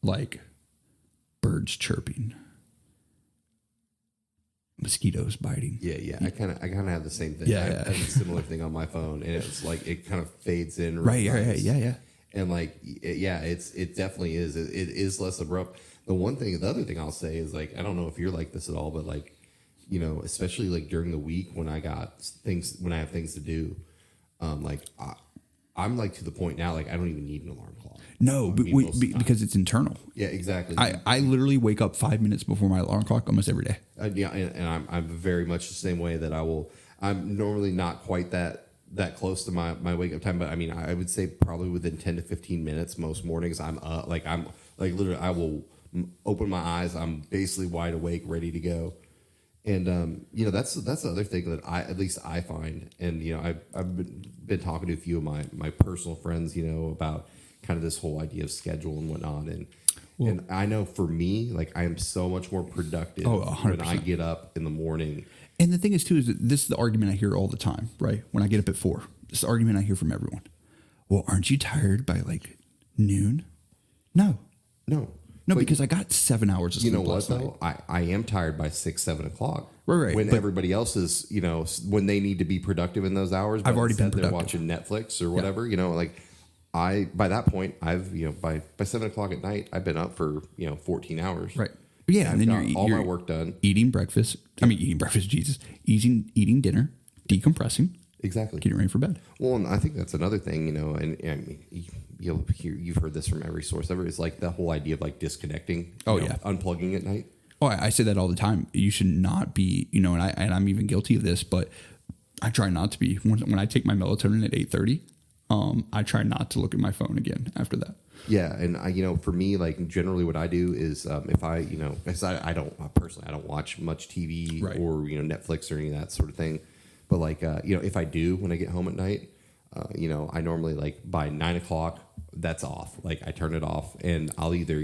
like birds chirping, mosquitoes biting. Yeah. I kind of have the same thing. Yeah. I have a similar thing on my phone, and it's like it kind of fades in. Right. Yeah. And it definitely is. It is less abrupt. The other thing I'll say is I don't know if you're like this at all, but especially during the week when I have things to do, I'm to the point now, I don't even need an alarm clock. No, because it's internal. Yeah, exactly. I literally wake up 5 minutes before my alarm clock almost every day. And I'm very much the same way that I'm normally not quite that close to my wake up time, but I would say probably within 10 to 15 minutes most mornings I'm literally I will open my eyes, I'm basically wide awake, ready to go. And that's the other thing that I find, and I've been talking to a few of my personal friends about kind of this whole idea of schedule and whatnot, and I know for me, I am so much more productive when I get up in the morning. And the thing is too, is that this is the argument I hear all the time, right? When I get up at 4, this is the argument I hear from everyone. Well, aren't you tired by noon? No, because I got 7 hours of sleep. You know what last though? night. I am tired by 6, 7 o'clock. Right. When everybody else is, when they need to be productive in those hours. I've already been productive. They're watching Netflix or whatever. By that point, I've by 7 o'clock at night, I've been up for 14 hours. Right. Yeah, and then you're all my work done. Eating breakfast. Jesus. Eating dinner, decompressing. Exactly. Getting ready for bed. Well, and I think that's another thing, and you've heard this from every source ever. Is the whole idea of disconnecting. Unplugging at night. Oh, I say that all the time. You should not be, and I'm even guilty of this, but I try not to be. When I take my melatonin at 8:30, I try not to look at my phone again after that. Yeah, and for me, generally what I do is if because I don't watch much TV or Netflix or any of that sort of thing, but if I do when I get home at night, I normally by 9 o'clock that's off. I turn it off, and I'll either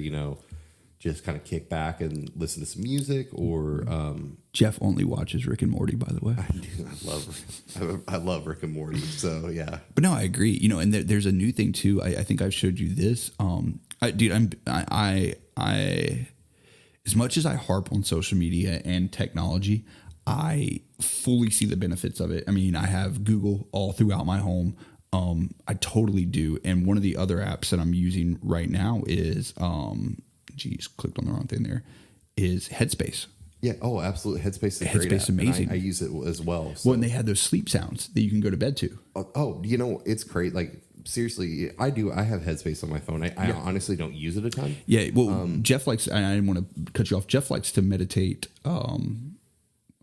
just kind of kick back and listen to some music, or Jeff only watches Rick and Morty, by the way. I love Rick and Morty. So yeah, but no, I agree. And there's a new thing too. I think I've showed you this. I as much as I harp on social media and technology, I fully see the benefits of it. I have Google all throughout my home. I totally do. And one of the other apps that I'm using right now is clicked on the wrong thing there, is Headspace. Yeah. Oh, absolutely. Headspace is great. Headspace is amazing. I use it as well. So. Well, and they have those sleep sounds that you can go to bed to. Oh, it's great. Seriously, I do. I have Headspace on my phone. I honestly don't use it a ton. Yeah. Well, Jeff likes, I didn't want to cut you off. Jeff likes to meditate. What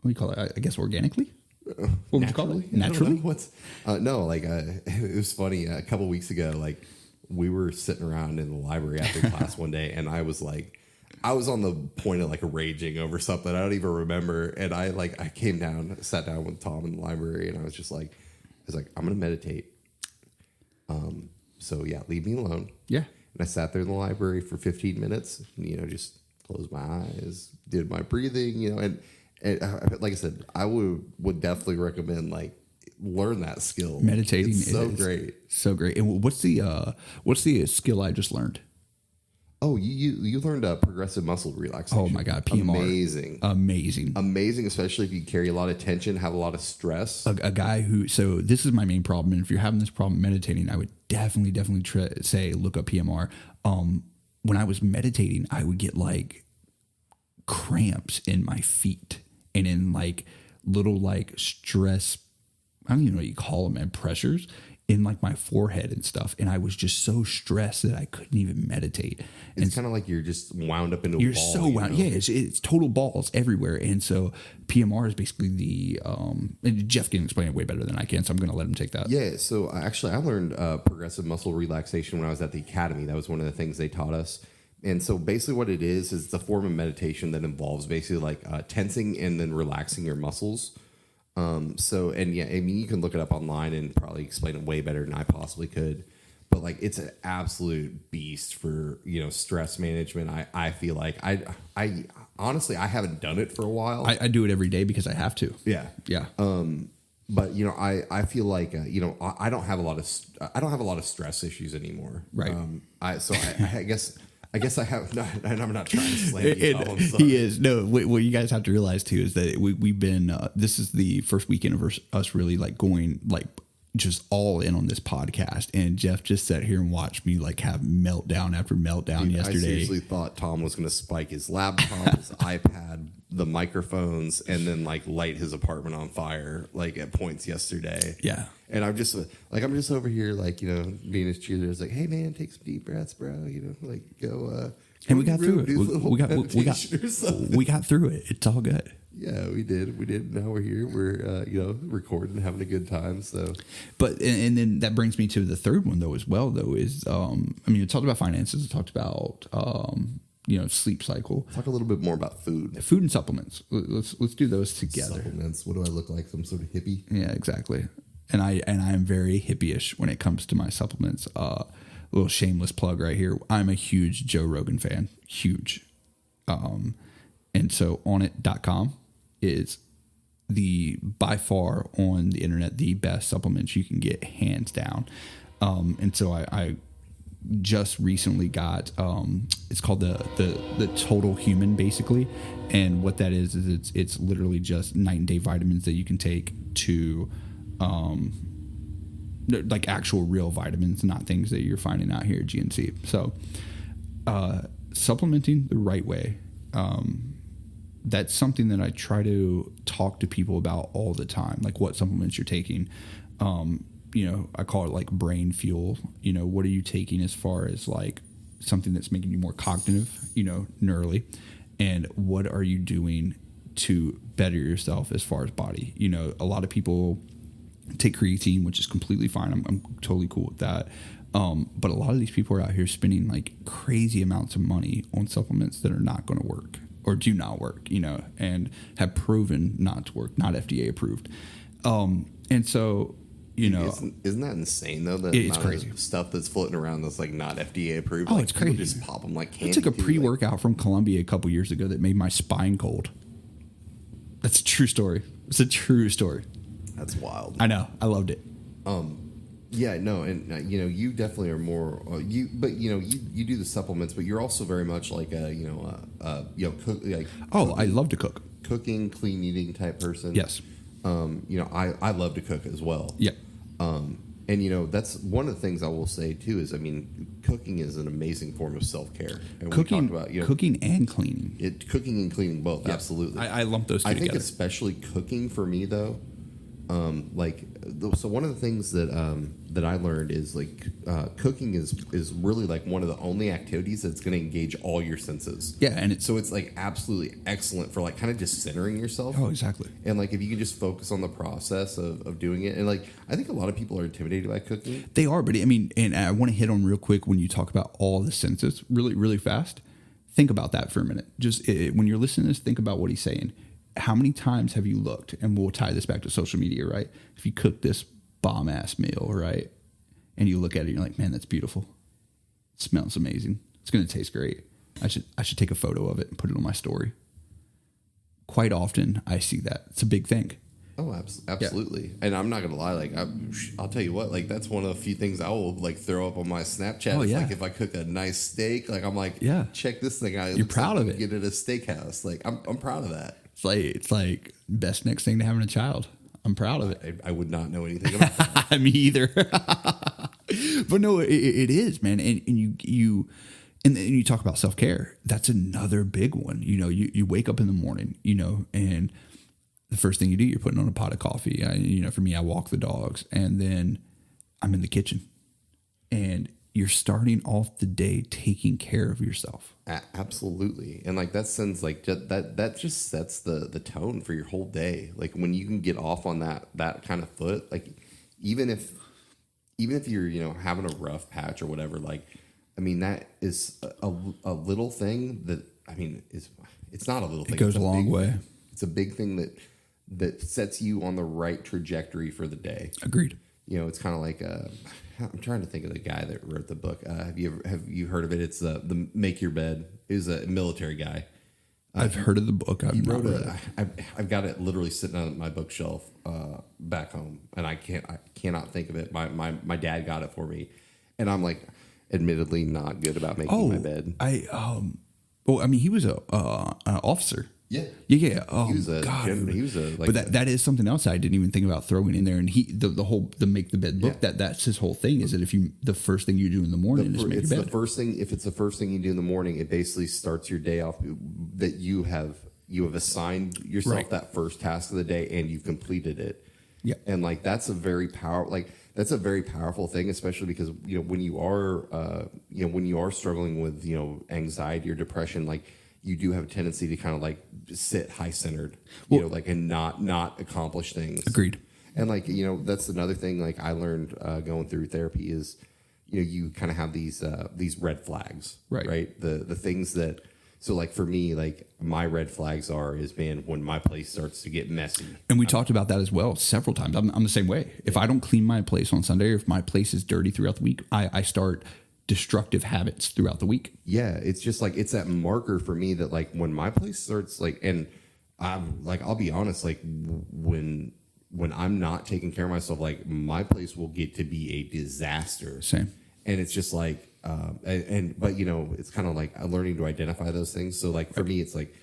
do you call it? I guess organically. What would you call it? Naturally? It was funny. A couple of weeks ago, we were sitting around in the library after class one day, and I was on the point of raging over something I don't even remember, and I came down, sat down with Tom in the library, and I was I'm gonna meditate. So yeah, leave me alone. Yeah. And I sat there in the library for 15 minutes, just closed my eyes, did my breathing, and like I said, I would definitely recommend learn that skill. Meditating is so is great. So great. And what's the skill I just learned? Oh, you learned progressive muscle relaxation. Oh my God, PMR. Amazing, especially if you carry a lot of tension, have a lot of stress. A guy so this is my main problem. And if you're having this problem meditating, I would definitely say, look up PMR. When I was meditating, I would get cramps in my feet and in little stress. I don't even know what you call them, man, pressures in my forehead and stuff. And I was just so stressed that I couldn't even meditate. It's kind of like you're just wound up into a ball. You're so wound. Yeah, it's total balls everywhere. And so PMR is basically and Jeff can explain it way better than I can, so I'm going to let him take that. Yeah, so actually I learned progressive muscle relaxation when I was at the academy. That was one of the things they taught us. And so basically what it is it's a form of meditation that involves basically tensing and then relaxing your muscles. You can look it up online and probably explain it way better than I possibly could. But it's an absolute beast for, stress management. I feel like I honestly, I haven't done it for a while. I do it every day because I have to. Yeah. Yeah. But I feel like I don't have a lot of stress issues anymore. Right. I guess I have not, and I'm not trying to slam you. He is. No, what you guys have to realize too is that we've been, this is the first weekend of us really going just all in on this podcast. And Jeff just sat here and watched me have meltdown after meltdown yesterday. I seriously thought Tom was going to spike his laptop, his iPad, the microphones, and then light his apartment on fire at points yesterday. Yeah. And I'm just I'm just over here being his cheerleader. It's hey man, take some deep breaths, bro. Go. And we got through it. We got through it. It's all good. Yeah, we did. Now we're here. We're recording, having a good time. So, but and then that brings me to the third one though as well. Though is it talked about finances. It talked about sleep cycle. Talk a little bit more about food and supplements. Let's do those together. Supplements. What do I look like? Some sort of hippie? Yeah, exactly. And I am very hippie-ish when it comes to my supplements. Little shameless plug right here. I'm a huge Joe Rogan fan. Huge. And so onnit.com is by far on the internet, the best supplements you can get, hands down. And so I just recently got, it's called the Total Human basically. And what that is it's literally just night and day vitamins that you can take to, actual real vitamins, not things that you're finding out here at GNC. So, supplementing the right way, that's something that I try to talk to people about all the time, what supplements you're taking. I call it brain fuel. What are you taking as far as something that's making you more cognitive, neurally, and what are you doing to better yourself as far as body? A lot of people take creatine, which is completely fine. I'm totally cool with that. But a lot of these people are out here spending crazy amounts of money on supplements that are not going to work or do not work, and have proven not to work, not FDA approved. And so, isn't that insane though? That it's crazy stuff that's floating around that's not FDA approved. Oh, it's crazy. Just pop them like candy. I took a pre-workout from Columbia a couple years ago that made my spine cold. That's a true story. It's a true story. That's wild. I know. I loved it. Yeah, no, and you definitely are more you do the supplements, but you're also very much cook I love to cook. Cooking, clean eating type person. Yes. I love to cook as well. Yeah. And that's one of the things I will say too is cooking is an amazing form of self-care. And cooking, we talked about cooking and cleaning. Cooking and cleaning both. Yeah. Absolutely. I lump those two together. I think especially cooking for me though. So one of the things that I learned is cooking is really one of the only activities that's going to engage all your senses. Yeah, and it's absolutely excellent for kind of just centering yourself. Oh, exactly. And if you can just focus on the process of doing it, and I think a lot of people are intimidated by cooking. They are, but and I want to hit on real quick when you talk about all the senses, really, really fast. Think about that for a minute. Just when you're listening to this, think about what he's saying. How many times have you looked, and we'll tie this back to social media, right? If you cook this bomb-ass meal, right, and you look at it, and you're like, man, that's beautiful. It smells amazing. It's going to taste great. I should take a photo of it and put it on my story. Quite often I see that. It's a big thing. Oh, absolutely. Yeah. And I'm not going to lie. Like, I'll tell you what, like, that's one of the few things I will like throw up on my Snapchat. Oh, yeah. Like if I cook a nice steak, like I'm like, yeah, check this thing out. You're proud of it. Get it at a steakhouse. Like I'm proud of that. It's like best next thing to having a child. I'm proud of it. I would not know anything about that. Me either. But no, it is, man. And you talk about self-care. That's another big one. You know, you wake up in the morning, you know, and the first thing you do, you're putting on a pot of coffee. For me, I walk the dogs, and then I'm in the kitchen, and you're starting off the day taking care of yourself. Absolutely. And like that sends like that just sets the tone for your whole day. Like when you can get off on that kind of foot, like even if you're, you know, having a rough patch or whatever, like, I mean, that is a little thing that, I mean, it's not a little thing. It goes a long way. It's a big thing that sets you on the right trajectory for the day. Agreed. You know, it's kind of like I'm trying to think of the guy that wrote the book. Have you heard of it? It's the Make Your Bed. He was a military guy. I've heard of the book. I've not read it. I've got it literally sitting on my bookshelf back home, and I cannot think of it. My dad got it for me, and I'm like, admittedly, not good about making my bed. I mean, he was an officer. Yeah. Oh, he was a God. He was a, like, but that is something else I didn't even think about throwing in there. And the Make the Bed book, that's his whole thing. Is that if the first thing you do in the morning is make your bed. The first thing. If it's the first thing you do in the morning, it basically starts your day off that you have assigned yourself that first task of the day, and you've completed it. Yeah. And like that's a very powerful thing, especially because, you know, when you are struggling with, you know, anxiety or depression, like, you do have a tendency to kind of like sit high centered, you know, like, and not accomplish things. Agreed. And like, you know, that's another thing like I learned going through therapy is, you know, you kind of have these red flags, right? The things that, so like for me, like my red flags man, when my place starts to get messy. And we talked about that as well several times. I'm the same way. If I don't clean my place on Sunday, or if my place is dirty throughout the week, I start destructive habits throughout the week. Yeah, it's just like it's that marker for me that like when my place starts like, and I'm like, I'll be honest, like when I'm not taking care of myself, like my place will get to be a disaster. Same. And it's just like but you know, it's kind of like learning to identify those things. So like for me, it's like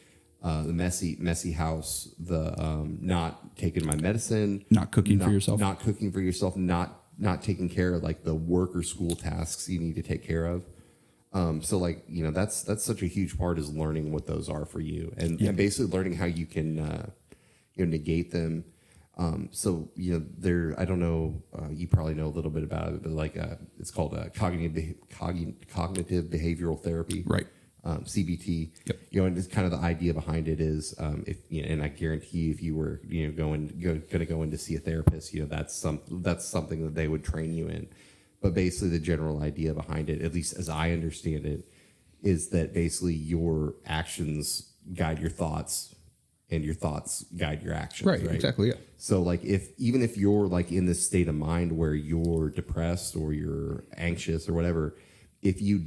the messy house, the not taking my medicine, not cooking for yourself, not taking care of like the work or school tasks you need to take care of. So like, you know, that's such a huge part is learning what those are for you and basically learning how you can, you know, negate them. So, you know, I don't know, you probably know a little bit about it, but like, it's called cognitive behavioral therapy. Right. CBT. Yep. You know, and it's kind of the idea behind it is, if you know, and I guarantee if you were, you know, going to go in to see a therapist, you know, that's something that they would train you in. But basically, the general idea behind it, at least as I understand it, is that basically your actions guide your thoughts, and your thoughts guide your actions. Right. Exactly. Yeah. So, like, even if you're like in this state of mind where you're depressed or you're anxious or whatever. If you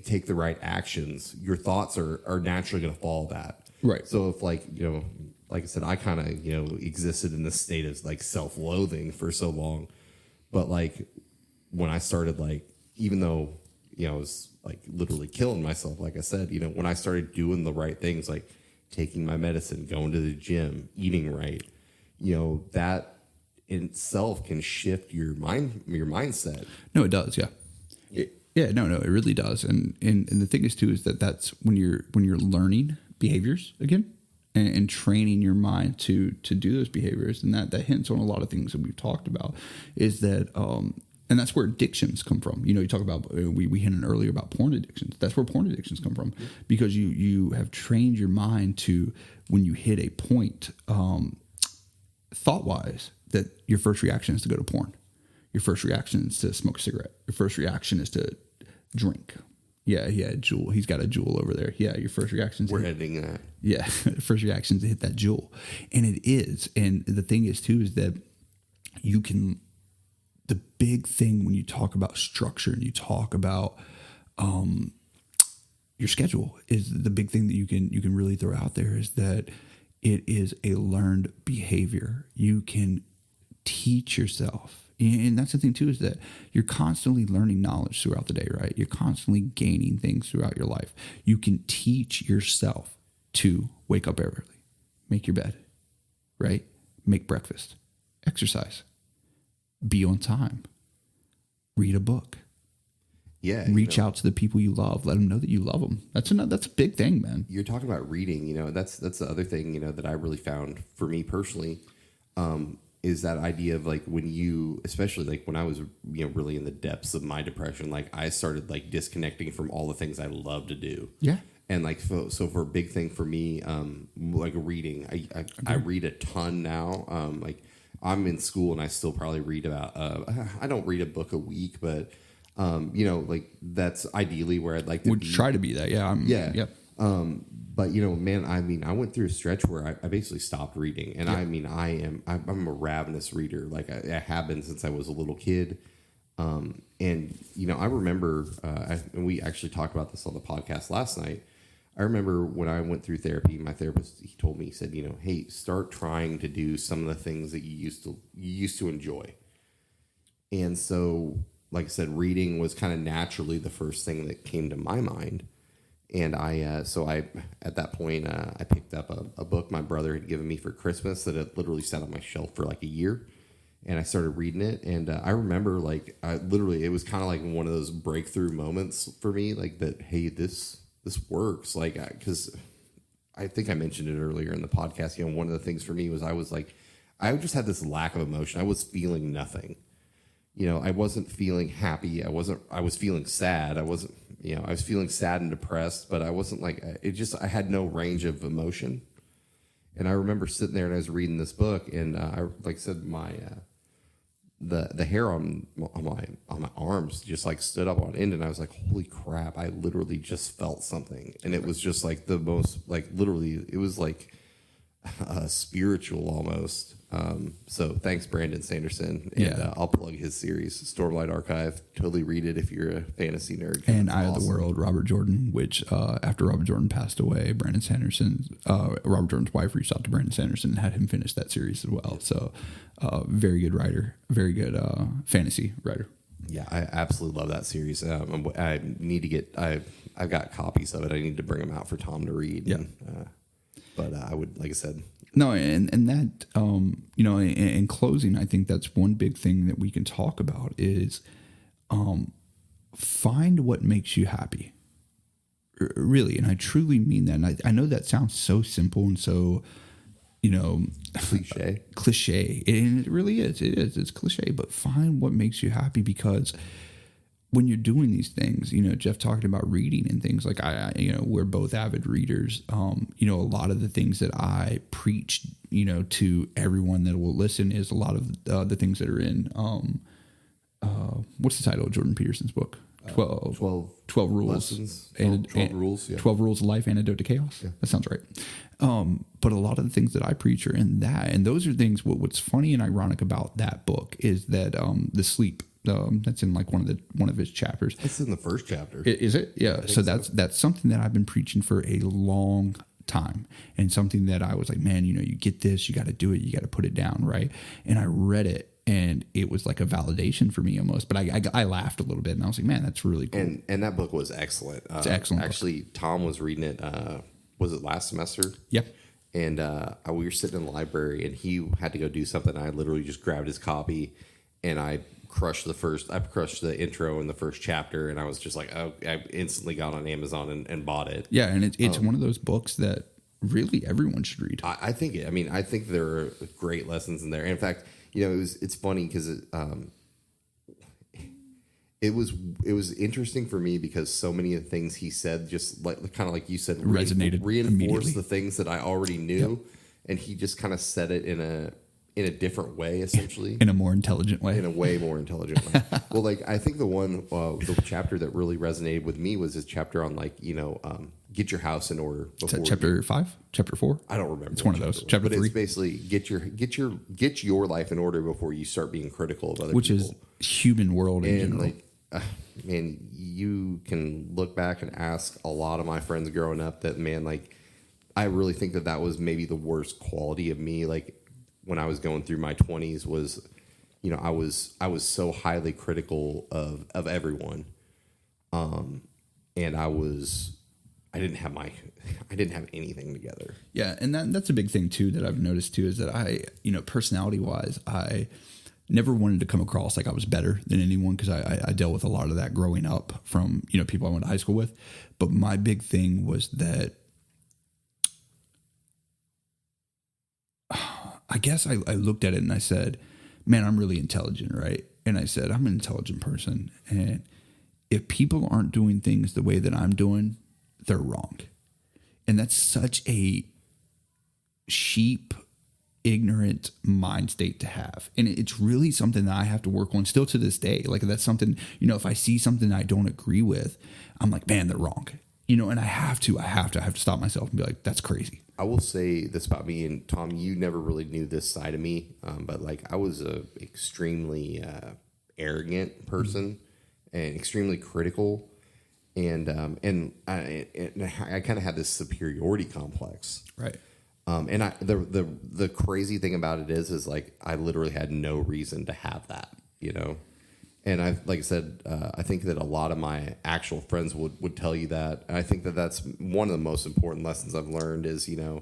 take the right actions, your thoughts are naturally going to follow that. Right. So if like, you know, like I said, I kind of, you know, existed in this state of like self-loathing for so long, but like when I started, like, even though, you know, I was like literally killing myself, like I said, you know, when I started doing the right things, like taking my medicine, going to the gym, eating right, you know, that in itself can shift your mindset. No, it does. Yeah. No, it really does. And the thing is too, is that's when you're learning behaviors again and training your mind to do those behaviors. And that hints on a lot of things that we've talked about is that, and that's where addictions come from. You know, you talk about, we hinted earlier about porn addictions. That's where porn addictions come from because you have trained your mind to, when you hit a point, thought wise, that your first reaction is to go to porn. Your first reaction is to smoke a cigarette. Your first reaction is to drink. Yeah, Juul. He's got a Juul over there. Yeah, your first reaction is we're editing that. Yeah, first reaction is to hit that Juul. And it is. And the thing is, too, is that you can the big thing when you talk about structure and you talk about your schedule is the big thing that you can really throw out there is that it is a learned behavior. You can teach yourself. And that's the thing too, is that you're constantly learning knowledge throughout the day, right? You're constantly gaining things throughout your life. You can teach yourself to wake up early, make your bed, right? Make breakfast, exercise, be on time, read a book. Yeah. Reach out to the people you love. Let them know that you love them. That's a big thing, man. You're talking about reading, that's the other thing, that I really found for me personally, is that idea of like when you, especially like when I was, really in the depths of my depression, like I started like disconnecting from all the things I love to do. Yeah. And like, so for a big thing for me, like reading, I read a ton now. Like I'm in school and I still probably read about, I don't read a book a week, but like that's ideally where I'd like to be. Try to be that. Yeah. Yeah. But man, I went through a stretch where I basically stopped reading, and I'm a ravenous reader. Like I have been since I was a little kid. And I remember, and we actually talked about this on the podcast last night. I remember when I went through therapy, my therapist, he told me, he said, hey, start trying to do some of the things that you used to enjoy. And so, like I said, reading was kind of naturally the first thing that came to my mind. And I at that point, I picked up a book my brother had given me for Christmas that had literally sat on my shelf for like a year. And I started reading it. And I remember it was kind of like one of those breakthrough moments for me, like that, hey, this works. Like, because I think I mentioned it earlier in the podcast, one of the things for me was I just had this lack of emotion. I was feeling nothing. I wasn't feeling happy. I was feeling sad. I was feeling sad and depressed, but I wasn't I had no range of emotion. And I remember sitting there and I was reading this book, and like I said, the hair on my arms just like stood up on end, and I was like, holy crap, I literally just felt something. And it was just like the most, like literally, it was like spiritual almost. So thanks, Brandon Sanderson. And I'll plug his series, Stormlight Archive. Totally read it if you're a fantasy nerd. And Eye of the World, Robert Jordan, which after Robert Jordan passed away, Brandon Sanderson, Robert Jordan's wife reached out to Brandon Sanderson and had him finish that series as well. So very good writer, very good fantasy writer. Yeah, I absolutely love that series. I need to get, I've got copies of it. I need to bring them out for Tom to read. Yeah. But I would, like I said, no, and that, in closing, I think that's one big thing that we can talk about is find what makes you happy. Really, and I truly mean that. And I know that sounds so simple and so, cliche. And it really is. It's cliche, but find what makes you happy, because when you're doing these things, Jeff talking about reading and things like we're both avid readers. A lot of the things that I preach, to everyone that will listen is a lot of the things that are in, what's the title of Jordan Peterson's book? 12 rules. Lessons. 12 rules. Yeah. 12 rules of life, antidote to chaos. Yeah. That sounds right. But a lot of the things that I preach are in that. And those are things, what's funny and ironic about that book is that, the sleep, that's in like one of his chapters. It's in the first chapter. Is it? Yeah. So that's something that I've been preaching for a long time, and something that I was like, man, you get this, you got to do it, you got to put it down, right? And I read it, and it was like a validation for me almost. But I laughed a little bit, and I was like, man, that's really cool. And that book was excellent. It's excellent. Actually, Tom was reading it. Was it last semester? Yeah. And we were sitting in the library, and he had to go do something. I literally just grabbed his copy, and I crushed the intro in the first chapter, and I was just like, oh, I instantly got on Amazon and bought it. Yeah, and it's one of those books that really everyone should read. I think there are great lessons in there. And in fact, it's funny because it was interesting for me because so many of the things he said, just kind of like you said, reinforced the things that I already knew, yep. And he just kind of said it in a different way, essentially. In a more intelligent way. In a way more intelligent way. Well, I think the chapter that really resonated with me was his chapter on get your house in order. Is that chapter 5? Chapter 4? I don't remember. It's one of those. Chapter 3. It's basically get your life in order before you start being critical of other people. human world in general. Like, man, you can look back and ask a lot of my friends growing up that, man, like, I really think that was maybe the worst quality of me. Like, when I was going through my 20s was, you know, I was so highly critical of everyone. And I didn't have anything together. Yeah. And that's a big thing too, that I've noticed too, is that I, you know, personality wise, I never wanted to come across like I was better than anyone, because I dealt with a lot of that growing up from, you know, people I went to high school with. But my big thing was that I guess I looked at it and I said, man, I'm really intelligent, right? And I said, I'm an intelligent person. And if people aren't doing things the way that I'm doing, they're wrong. And that's such a sheep, ignorant mind state to have. And it's really something that I have to work on still to this day. Like, that's something, you know, if I see something I don't agree with, I'm like, man, they're wrong. You know, and I have to stop myself and be like, that's crazy. I will say this about me, and Tom, you never really knew this side of me, but like, I was a extremely arrogant person and extremely critical, and I kind of had this superiority complex, right? And the crazy thing about it is like, I literally had no reason to have that, you know. And like I said, I think that a lot of my actual friends would tell you that. And I think that that's one of the most important lessons I've learned is, you know,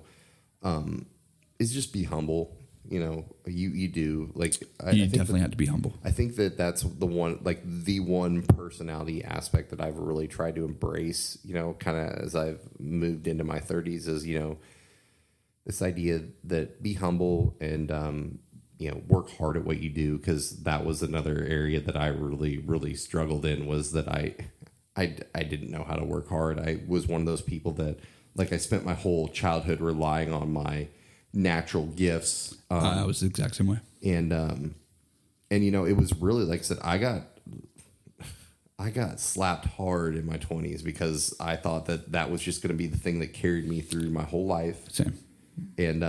is just be humble. You know, you do like, you definitely have to be humble. I think that that's the one personality aspect that I've really tried to embrace, you know, kind of as I've moved into my 30s, is, you know, this idea that be humble and, you know, work hard at what you do, because that was another area that I really, really struggled in, was that I didn't know how to work hard. I was one of those people that, like, I spent my whole childhood relying on my natural gifts. I was the exact same way. And you know, it was really, like I said, I got slapped hard in my 20s because I thought that was just going to be the thing that carried me through my whole life. Same. And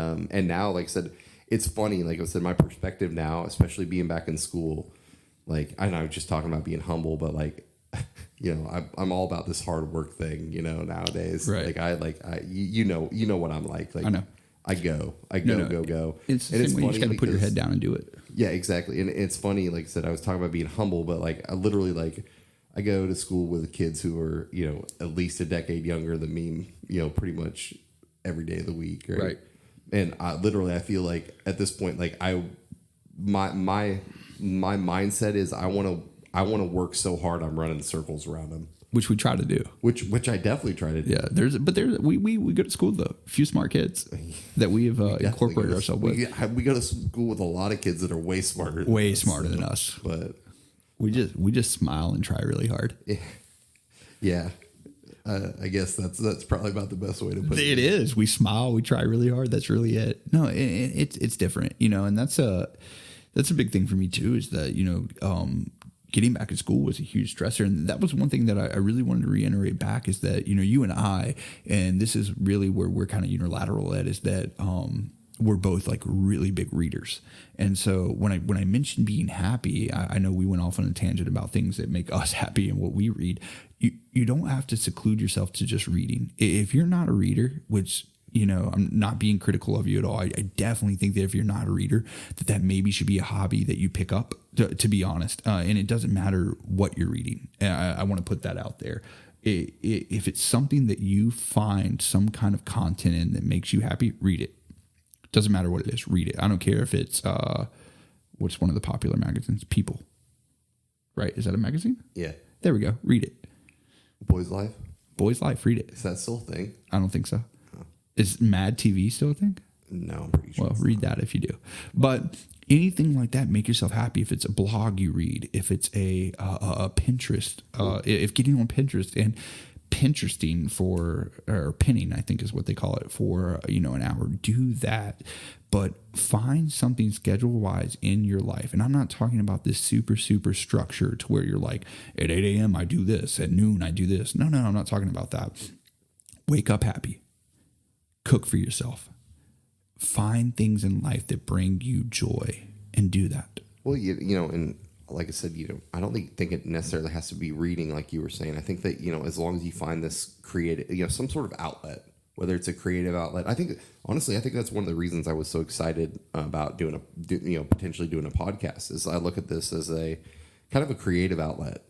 now, like I said, it's funny, like I said, my perspective now, especially being back in school, like, I know I was just talking about being humble, but like, you know, I'm all about this hard work thing, you know, nowadays. Right. You know what I'm like. Like, I know. I go. It's the same way. You just got to put your head down and do it. Yeah, exactly. And it's funny, like I said, I was talking about being humble, but like, I literally, like, I go to school with kids who are, you know, at least a decade younger than me, you know, pretty much every day of the week. Right. And I feel like at this point, like, my mindset is I want to work so hard I'm running circles around them, which we try to do. Which I definitely try to do. Yeah, we go to school with a few smart kids that we have incorporated ourselves with. We go to school with a lot of kids that are way smarter than us. But we just smile and try really hard. Yeah. I guess that's probably about the best way to put it. It is. We smile. We try really hard. That's really it. No, it's different, you know, and that's a big thing for me too. Is that, you know, getting back in school was a huge stressor, and that was one thing that I really wanted to reiterate back, is that, you know, you and I, and this is really where we're kind of unilateral at, is that we're both like really big readers. And so when I mentioned being happy, I know we went off on a tangent about things that make us happy and what we read. You don't have to seclude yourself to just reading. If you're not a reader, which, you know, I'm not being critical of you at all. I definitely think that if you're not a reader, that maybe should be a hobby that you pick up, to be honest. And it doesn't matter what you're reading. I want to put that out there. If it's something that you find some kind of content in that makes you happy, read it. Doesn't matter what it is, read it. I don't care if it's what's one of the popular magazines, People. Right? Is that a magazine? Yeah. There we go. Read it. Boys Life. Read it. Is that still a thing? I don't think so. Oh. Is Mad TV still a thing? No, I'm pretty sure. Well, read that if you do. But anything like that, make yourself happy. If it's a blog you read, if it's a Pinterest, if getting on Pinterest and Pinteresting or pinning, I think is what they call it, for, you know, an hour, do that. But find something schedule wise in your life. And I'm not talking about this super structure to where you're like, at 8 a.m. I do this, at noon I do this. No, I'm not talking about that. Wake up happy. Cook for yourself. Find things in life that bring you joy and do that. Well, you know, and like I said, I don't think it necessarily has to be reading like you were saying. I think that, as long as you find this creative, some sort of outlet, whether it's a creative outlet, I think that's one of the reasons I was so excited about potentially doing a podcast is I look at this as a kind of a creative outlet,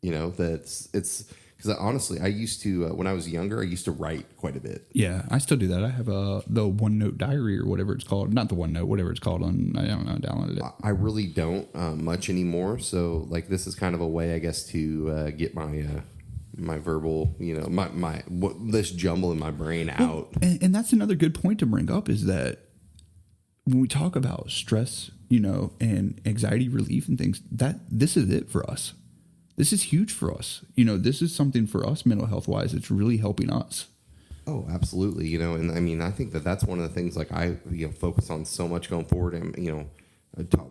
because honestly, I used to, when I was younger, I used to write quite a bit. Yeah, I still do that. I have the OneNote diary or whatever it's called. Not the OneNote, whatever it's called. I don't know, I downloaded it. I really don't much anymore. So like this is kind of a way, I guess, to get my verbal, this jumble in my brain out. And that's another good point to bring up is that when we talk about stress, and anxiety relief and things, that this is it for us. This is huge for us. This is something for us mental health wise. It's really helping us. Oh, absolutely. And I mean, I think that's one of the things like I focus on so much going forward. And,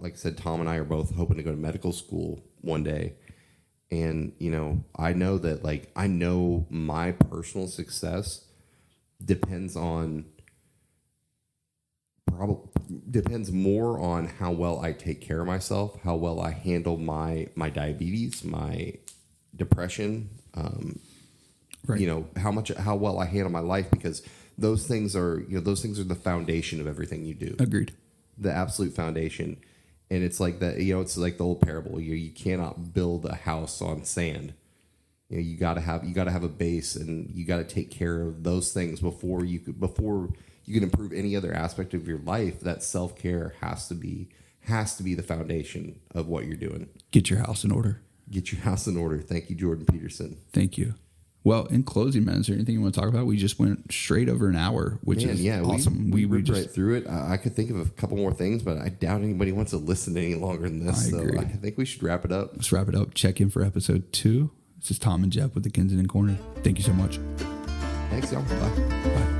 like I said, Tom and I are both hoping to go to medical school one day. And, I know that I know my personal success depends more on how well I take care of myself, how well I handle my diabetes, my depression, right. How well I handle my life, because those things are the foundation of everything you do. Agreed. The absolute foundation. And it's like that, it's like the old parable. You cannot build a house on sand. You got to have a base, and you got to take care of those things before you can improve any other aspect of your life. That self-care has to be the foundation of what you're doing. Get your house in order. Get your house in order. Thank you, Jordan Peterson. Thank you. Well, in closing, man, is there anything you want to talk about? We just went straight over an hour, which is awesome. We ripped right through it. I could think of a couple more things, but I doubt anybody wants to listen any longer than this. Agree. I think we should wrap it up. Let's wrap it up. Check in for episode 2. This is Tom and Jeff with the Kensington Corner. Thank you so much. Thanks, y'all. Bye.